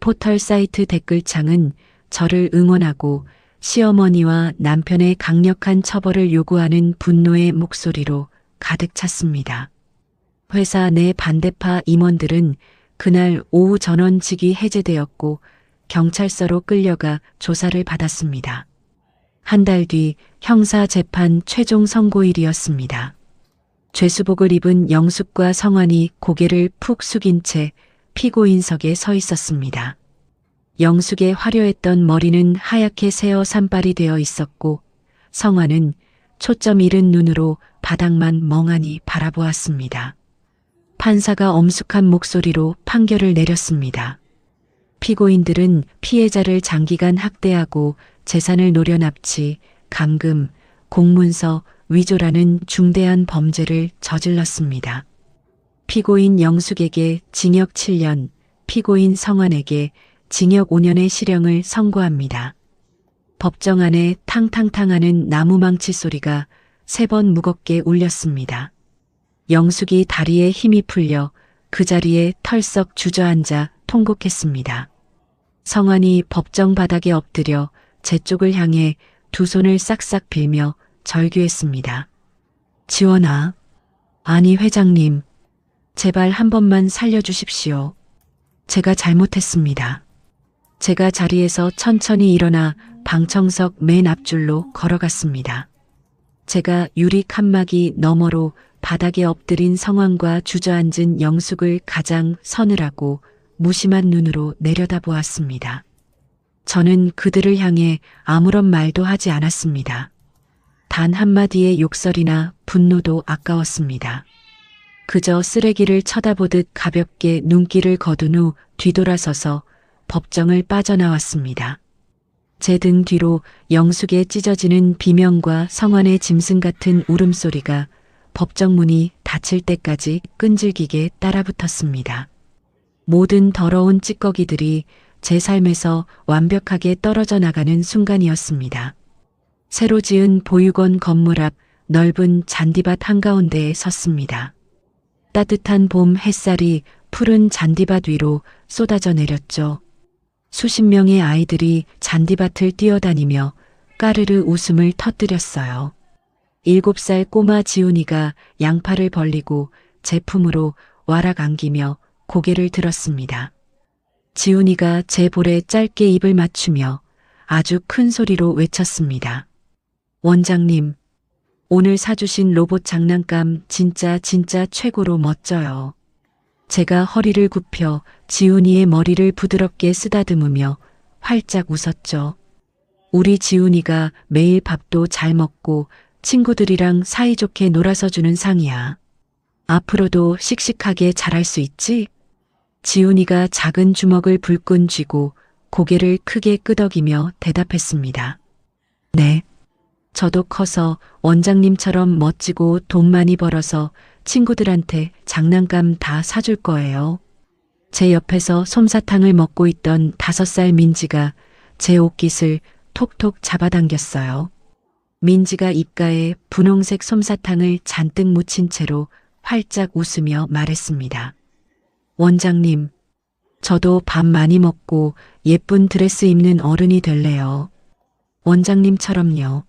포털 사이트 댓글창은 저를 응원하고 시어머니와 남편의 강력한 처벌을 요구하는 분노의 목소리로 가득 찼습니다. 회사 내 반대파 임원들은 그날 오후 전원직이 해제되었고 경찰서로 끌려가 조사를 받았습니다. 한 달 뒤 형사 재판 최종 선고일이었습니다. 죄수복을 입은 영숙과 성환이 고개를 푹 숙인 채 피고인석에 서 있었습니다. 영숙의 화려했던 머리는 하얗게 새어 산발이 되어 있었고 성환은 초점 잃은 눈으로 바닥만 멍하니 바라보았습니다. 판사가 엄숙한 목소리로 판결을 내렸습니다. 피고인들은 피해자를 장기간 학대하고 재산을 노려 납치, 감금, 공문서, 위조라는 중대한 범죄를 저질렀습니다. 피고인 영숙에게 징역 7년, 피고인 성환에게 징역 5년의 실형을 선고합니다. 법정 안에 탕탕탕하는 나무망치 소리가 3번 무겁게 울렸습니다. 영숙이 다리에 힘이 풀려 그 자리에 털썩 주저앉아 통곡했습니다. 성환이 법정 바닥에 엎드려 제 쪽을 향해 두 손을 싹싹 빌며 절규했습니다. 지원아, 아니 회장님, 제발 한 번만 살려주십시오. 제가 잘못했습니다. 제가 자리에서 천천히 일어나 방청석 맨 앞줄로 걸어갔습니다. 제가 유리 칸막이 너머로 바닥에 엎드린 성환과 주저앉은 영숙을 가장 서늘하고 무심한 눈으로 내려다보았습니다. 저는 그들을 향해 아무런 말도 하지 않았습니다. 단 한마디의 욕설이나 분노도 아까웠습니다. 그저 쓰레기를 쳐다보듯 가볍게 눈길을 거둔 후 뒤돌아서서 법정을 빠져나왔습니다. 제 등 뒤로 영숙의 찢어지는 비명과 성환의 짐승 같은 울음소리가 법정 문이 닫힐 때까지 끈질기게 따라붙었습니다. 모든 더러운 찌꺼기들이 제 삶에서 완벽하게 떨어져 나가는 순간이었습니다. 새로 지은 보육원 건물 앞 넓은 잔디밭 한가운데에 섰습니다. 따뜻한 봄 햇살이 푸른 잔디밭 위로 쏟아져 내렸죠. 수십 명의 아이들이 잔디밭을 뛰어다니며 까르르 웃음을 터뜨렸어요. 7살 꼬마 지훈이가 양팔을 벌리고 제 품으로 와락 안기며 고개를 들었습니다. 지훈이가 제 볼에 짧게 입을 맞추며 아주 큰 소리로 외쳤습니다. 원장님, 오늘 사주신 로봇 장난감 진짜 최고로 멋져요. 제가 허리를 굽혀 지훈이의 머리를 부드럽게 쓰다듬으며 활짝 웃었죠. 우리 지훈이가 매일 밥도 잘 먹고 친구들이랑 사이좋게 놀아서 주는 상이야. 앞으로도 씩씩하게 잘할 수 있지? 지훈이가 작은 주먹을 불끈 쥐고 고개를 크게 끄덕이며 대답했습니다. 네. 저도 커서 원장님처럼 멋지고 돈 많이 벌어서 친구들한테 장난감 다 사줄 거예요. 제 옆에서 솜사탕을 먹고 있던 5살 민지가 제 옷깃을 톡톡 잡아당겼어요. 민지가 입가에 분홍색 솜사탕을 잔뜩 묻힌 채로 활짝 웃으며 말했습니다. 원장님, 저도 밥 많이 먹고 예쁜 드레스 입는 어른이 될래요. 원장님처럼요.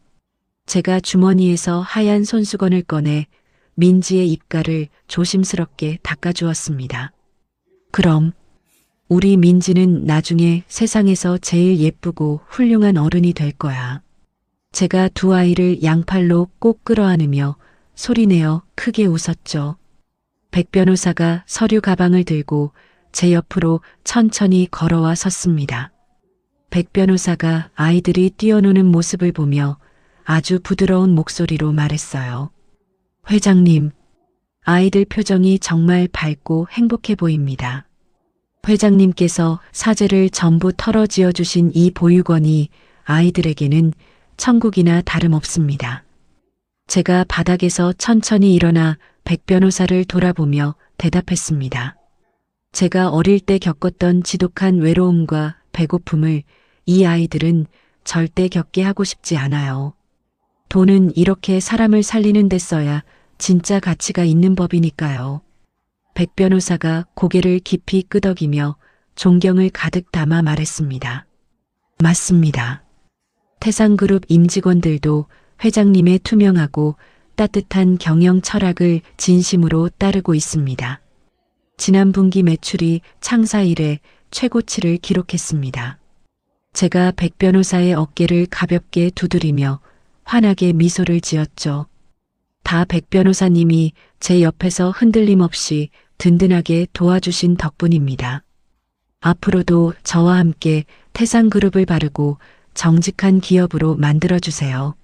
제가 주머니에서 하얀 손수건을 꺼내 민지의 입가를 조심스럽게 닦아주었습니다. 그럼 우리 민지는 나중에 세상에서 제일 예쁘고 훌륭한 어른이 될 거야. 제가 두 아이를 양팔로 꼭 끌어안으며 소리내어 크게 웃었죠. 백 변호사가 서류 가방을 들고 제 옆으로 천천히 걸어와 섰습니다. 백 변호사가 아이들이 뛰어노는 모습을 보며 아주 부드러운 목소리로 말했어요. 회장님, 아이들 표정이 정말 밝고 행복해 보입니다. 회장님께서 사재를 전부 털어지어 주신 이 보육원이 아이들에게는 천국이나 다름없습니다. 제가 바닥에서 천천히 일어나 백 변호사를 돌아보며 대답했습니다. 제가 어릴 때 겪었던 지독한 외로움과 배고픔을 이 아이들은 절대 겪게 하고 싶지 않아요. 돈은 이렇게 사람을 살리는 데 써야 진짜 가치가 있는 법이니까요. 백 변호사가 고개를 깊이 끄덕이며 존경을 가득 담아 말했습니다. 맞습니다. 태상그룹 임직원들도 회장님의 투명하고 따뜻한 경영 철학을 진심으로 따르고 있습니다. 지난 분기 매출이 창사 이래 최고치를 기록했습니다. 제가 백 변호사의 어깨를 가볍게 두드리며 환하게 미소를 지었죠. 다 백 변호사님이 제 옆에서 흔들림 없이 든든하게 도와주신 덕분입니다. 앞으로도 저와 함께 태상그룹을 바르고 정직한 기업으로 만들어주세요.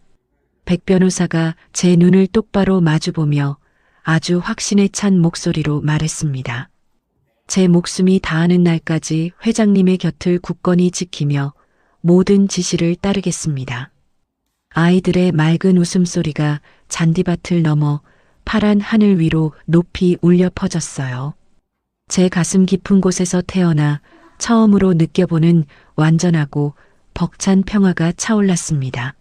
백 변호사가 제 눈을 똑바로 마주보며 아주 확신에 찬 목소리로 말했습니다. 제 목숨이 다하는 날까지 회장님의 곁을 굳건히 지키며 모든 지시를 따르겠습니다. 아이들의 맑은 웃음소리가 잔디밭을 넘어 파란 하늘 위로 높이 울려 퍼졌어요. 제 가슴 깊은 곳에서 태어나 처음으로 느껴보는 완전하고 벅찬 평화가 차올랐습니다.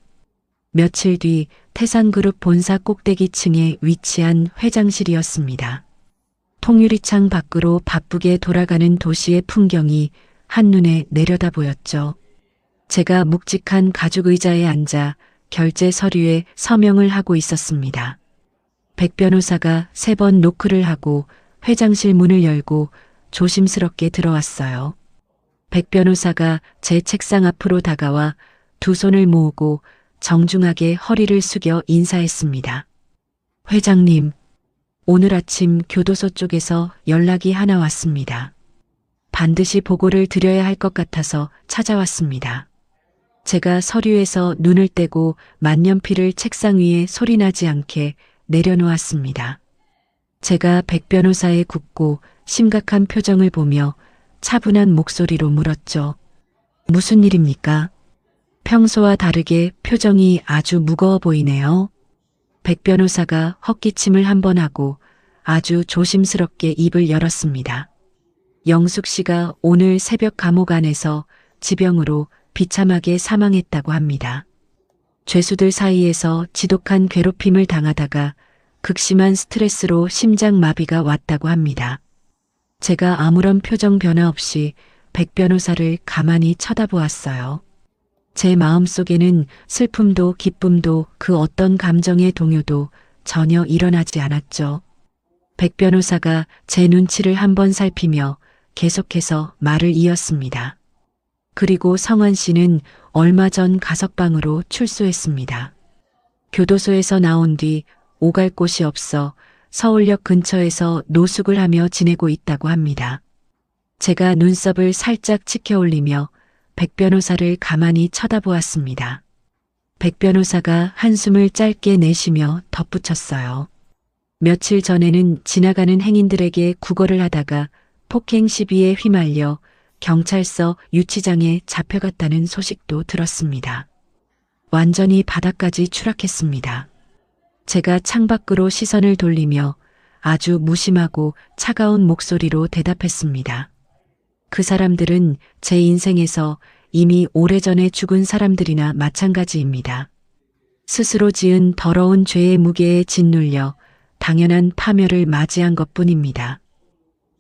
며칠 뒤 태산그룹 본사 꼭대기층에 위치한 회장실이었습니다. 통유리창 밖으로 바쁘게 돌아가는 도시의 풍경이 한눈에 내려다 보였죠. 제가 묵직한 가죽 의자에 앉아 결제 서류에 서명을 하고 있었습니다. 백 변호사가 3번 노크를 하고 회장실 문을 열고 조심스럽게 들어왔어요. 백 변호사가 제 책상 앞으로 다가와 두 손을 모으고 정중하게 허리를 숙여 인사했습니다. 회장님, 오늘 아침 교도소 쪽에서 연락이 하나 왔습니다. 반드시 보고를 드려야 할 것 같아서 찾아왔습니다. 제가 서류에서 눈을 떼고 만년필을 책상 위에 소리나지 않게 내려놓았습니다. 제가 백 변호사의 굳고 심각한 표정을 보며 차분한 목소리로 물었죠. 무슨 일입니까? 평소와 다르게 표정이 아주 무거워 보이네요. 백 변호사가 헛기침을 한번 하고 아주 조심스럽게 입을 열었습니다. 영숙 씨가 오늘 새벽 감옥 안에서 지병으로 비참하게 사망했다고 합니다. 죄수들 사이에서 지독한 괴롭힘을 당하다가 극심한 스트레스로 심장마비가 왔다고 합니다. 제가 아무런 표정 변화 없이 백 변호사를 가만히 쳐다보았어요. 제 마음속에는 슬픔도 기쁨도 그 어떤 감정의 동요도 전혀 일어나지 않았죠. 백 변호사가 제 눈치를 한번 살피며 계속해서 말을 이었습니다. 그리고 성환 씨는 얼마 전 가석방으로 출소했습니다. 교도소에서 나온 뒤 오갈 곳이 없어 서울역 근처에서 노숙을 하며 지내고 있다고 합니다. 제가 눈썹을 살짝 치켜 올리며 백 변호사를 가만히 쳐다보았습니다. 백 변호사가 한숨을 짧게 내쉬며 덧붙였어요. 며칠 전에는 지나가는 행인들에게 구걸을 하다가 폭행 시비에 휘말려 경찰서 유치장에 잡혀갔다는 소식도 들었습니다. 완전히 바닥까지 추락했습니다. 제가 창밖으로 시선을 돌리며 아주 무심하고 차가운 목소리로 대답했습니다. 그 사람들은 제 인생에서 이미 오래전에 죽은 사람들이나 마찬가지입니다. 스스로 지은 더러운 죄의 무게에 짓눌려 당연한 파멸을 맞이한 것뿐입니다.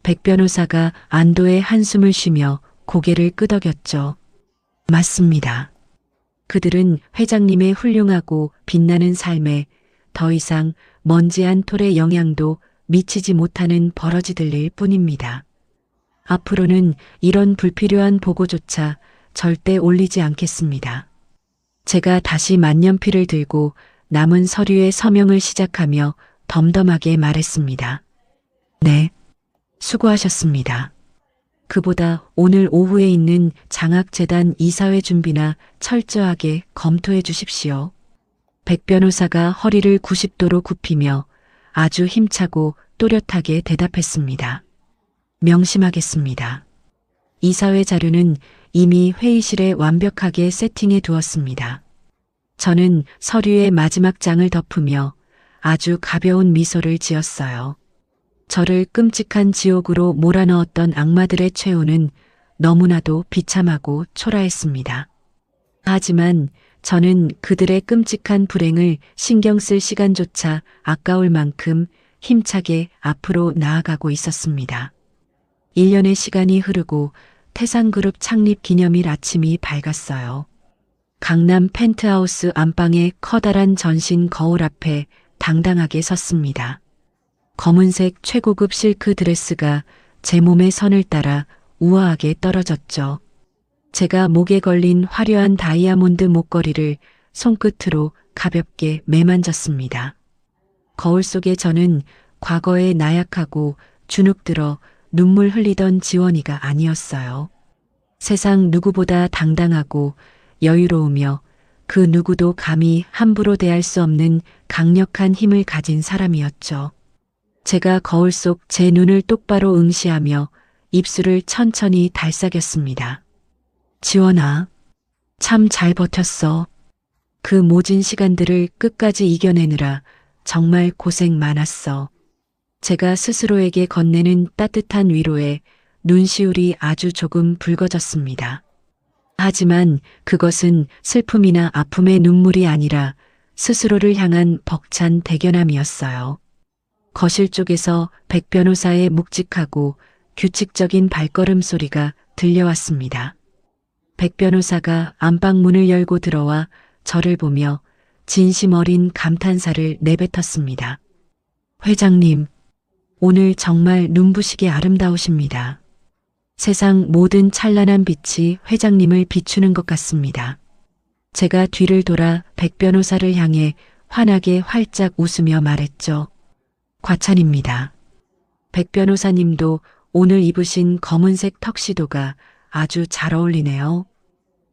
백 변호사가 안도의 한숨을 쉬며 고개를 끄덕였죠. 맞습니다. 그들은 회장님의 훌륭하고 빛나는 삶에 더 이상 먼지 한 톨의 영향도 미치지 못하는 버러지들일 뿐입니다. 앞으로는 이런 불필요한 보고조차 절대 올리지 않겠습니다. 제가 다시 만년필을 들고 남은 서류의 서명을 시작하며 덤덤하게 말했습니다. 네, 수고하셨습니다. 그보다 오늘 오후에 있는 장학재단 이사회 준비나 철저하게 검토해 주십시오. 백 변호사가 허리를 90도로 굽히며 아주 힘차고 또렷하게 대답했습니다. 명심하겠습니다. 이사회 자료는 이미 회의실에 완벽하게 세팅해 두었습니다. 저는 서류의 마지막 장을 덮으며 아주 가벼운 미소를 지었어요. 저를 끔찍한 지옥으로 몰아넣었던 악마들의 최후는 너무나도 비참하고 초라했습니다. 하지만 저는 그들의 끔찍한 불행을 신경 쓸 시간조차 아까울 만큼 힘차게 앞으로 나아가고 있었습니다. 1년의 시간이 흐르고 태산그룹 창립 기념일 아침이 밝았어요. 강남 펜트하우스 안방의 커다란 전신 거울 앞에 당당하게 섰습니다. 검은색 최고급 실크 드레스가 제 몸의 선을 따라 우아하게 떨어졌죠. 제가 목에 걸린 화려한 다이아몬드 목걸이를 손끝으로 가볍게 매만졌습니다. 거울 속에 저는 과거의 나약하고 주눅들어 눈물 흘리던 지원이가 아니었어요. 세상 누구보다 당당하고 여유로우며 그 누구도 감히 함부로 대할 수 없는 강력한 힘을 가진 사람이었죠. 제가 거울 속 제 눈을 똑바로 응시하며 입술을 천천히 달싹였습니다. 지원아, 참 잘 버텼어. 그 모진 시간들을 끝까지 이겨내느라 정말 고생 많았어. 제가 스스로에게 건네는 따뜻한 위로에 눈시울이 아주 조금 붉어졌습니다. 하지만 그것은 슬픔이나 아픔의 눈물이 아니라 스스로를 향한 벅찬 대견함이었어요. 거실 쪽에서 백 변호사의 묵직하고 규칙적인 발걸음 소리가 들려왔습니다. 백 변호사가 안방문을 열고 들어와 저를 보며 진심 어린 감탄사를 내뱉었습니다. 회장님, 오늘 정말 눈부시게 아름다우십니다. 세상 모든 찬란한 빛이 회장님을 비추는 것 같습니다. 제가 뒤를 돌아 백 변호사를 향해 환하게 활짝 웃으며 말했죠. 과찬입니다. 백 변호사님도 오늘 입으신 검은색 턱시도가 아주 잘 어울리네요.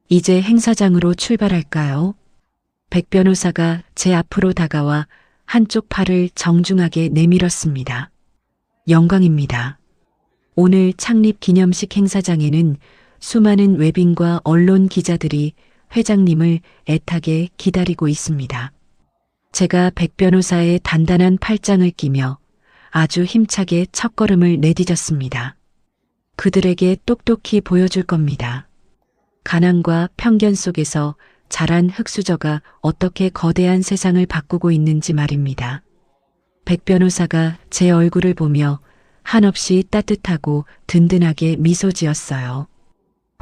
이제 행사장으로 출발할까요? 백 변호사가 제 앞으로 다가와 한쪽 팔을 정중하게 내밀었습니다. 영광입니다. 오늘 창립 기념식 행사장에는 수많은 외빈과 언론 기자들이 회장님을 애타게 기다리고 있습니다. 제가 백 변호사의 단단한 팔짱을 끼며 아주 힘차게 첫걸음을 내디뎠습니다. 그들에게 똑똑히 보여줄 겁니다. 가난과 편견 속에서 자란 흙수저가 어떻게 거대한 세상을 바꾸고 있는지 말입니다. 백 변호사가 제 얼굴을 보며 한없이 따뜻하고 든든하게 미소 지었어요.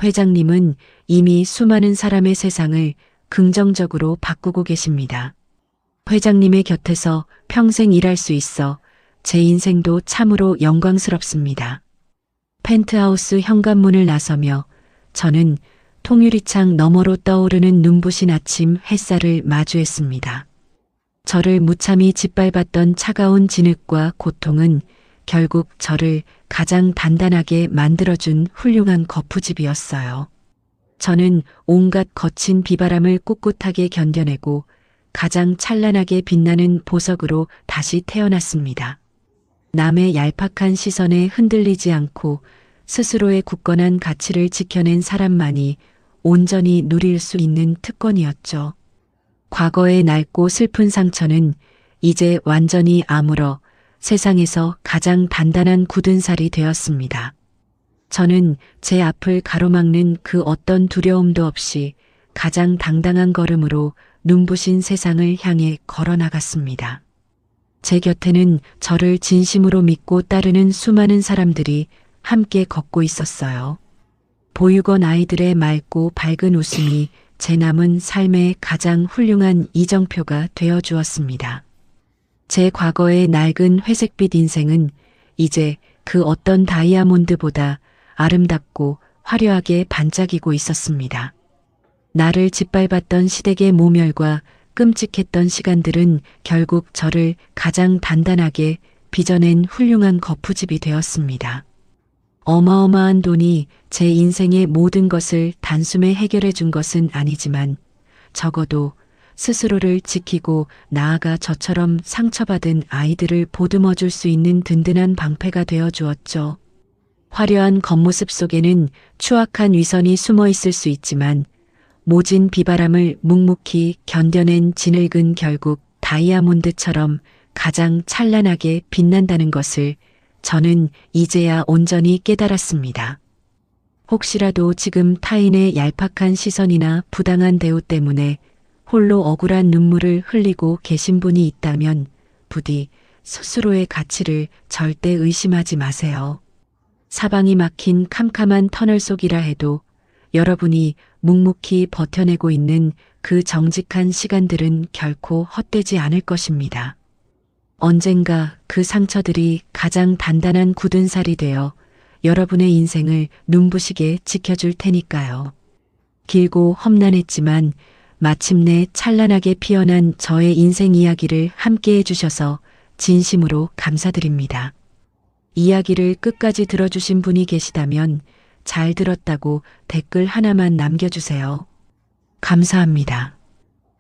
회장님은 이미 수많은 사람의 세상을 긍정적으로 바꾸고 계십니다. 회장님의 곁에서 평생 일할 수 있어 제 인생도 참으로 영광스럽습니다. 펜트하우스 현관문을 나서며 저는 통유리창 너머로 떠오르는 눈부신 아침 햇살을 마주했습니다. 저를 무참히 짓밟았던 차가운 진흙과 고통은 결국 저를 가장 단단하게 만들어준 훌륭한 거푸집이었어요. 저는 온갖 거친 비바람을 꿋꿋하게 견뎌내고 가장 찬란하게 빛나는 보석으로 다시 태어났습니다. 남의 얄팍한 시선에 흔들리지 않고 스스로의 굳건한 가치를 지켜낸 사람만이 온전히 누릴 수 있는 특권이었죠. 과거의 낡고 슬픈 상처는 이제 완전히 아물어 세상에서 가장 단단한 굳은 살이 되었습니다. 저는 제 앞을 가로막는 그 어떤 두려움도 없이 가장 당당한 걸음으로 눈부신 세상을 향해 걸어나갔습니다. 제 곁에는 저를 진심으로 믿고 따르는 수많은 사람들이 함께 걷고 있었어요. 보육원 아이들의 맑고 밝은 웃음이 제 남은 삶의 가장 훌륭한 이정표가 되어 주었습니다. 제 과거의 낡은 회색빛 인생은 이제 그 어떤 다이아몬드보다 아름답고 화려하게 반짝이고 있었습니다. 나를 짓밟았던 시댁의 모멸과 끔찍했던 시간들은 결국 저를 가장 단단하게 빚어낸 훌륭한 거푸집이 되었습니다. 어마어마한 돈이 제 인생의 모든 것을 단숨에 해결해 준 것은 아니지만 적어도 스스로를 지키고 나아가 저처럼 상처받은 아이들을 보듬어 줄 수 있는 든든한 방패가 되어 주었죠. 화려한 겉모습 속에는 추악한 위선이 숨어 있을 수 있지만 모진 비바람을 묵묵히 견뎌낸 진흙은 결국 다이아몬드처럼 가장 찬란하게 빛난다는 것을 저는 이제야 온전히 깨달았습니다. 혹시라도 지금 타인의 얄팍한 시선이나 부당한 대우 때문에 홀로 억울한 눈물을 흘리고 계신 분이 있다면 부디 스스로의 가치를 절대 의심하지 마세요. 사방이 막힌 캄캄한 터널 속이라 해도 여러분이 묵묵히 버텨내고 있는 그 정직한 시간들은 결코 헛되지 않을 것입니다. 언젠가 그 상처들이 가장 단단한 굳은 살이 되어 여러분의 인생을 눈부시게 지켜줄 테니까요. 길고 험난했지만 마침내 찬란하게 피어난 저의 인생 이야기를 함께 해주셔서 진심으로 감사드립니다. 이야기를 끝까지 들어주신 분이 계시다면 잘 들었다고 댓글 하나만 남겨주세요. 감사합니다.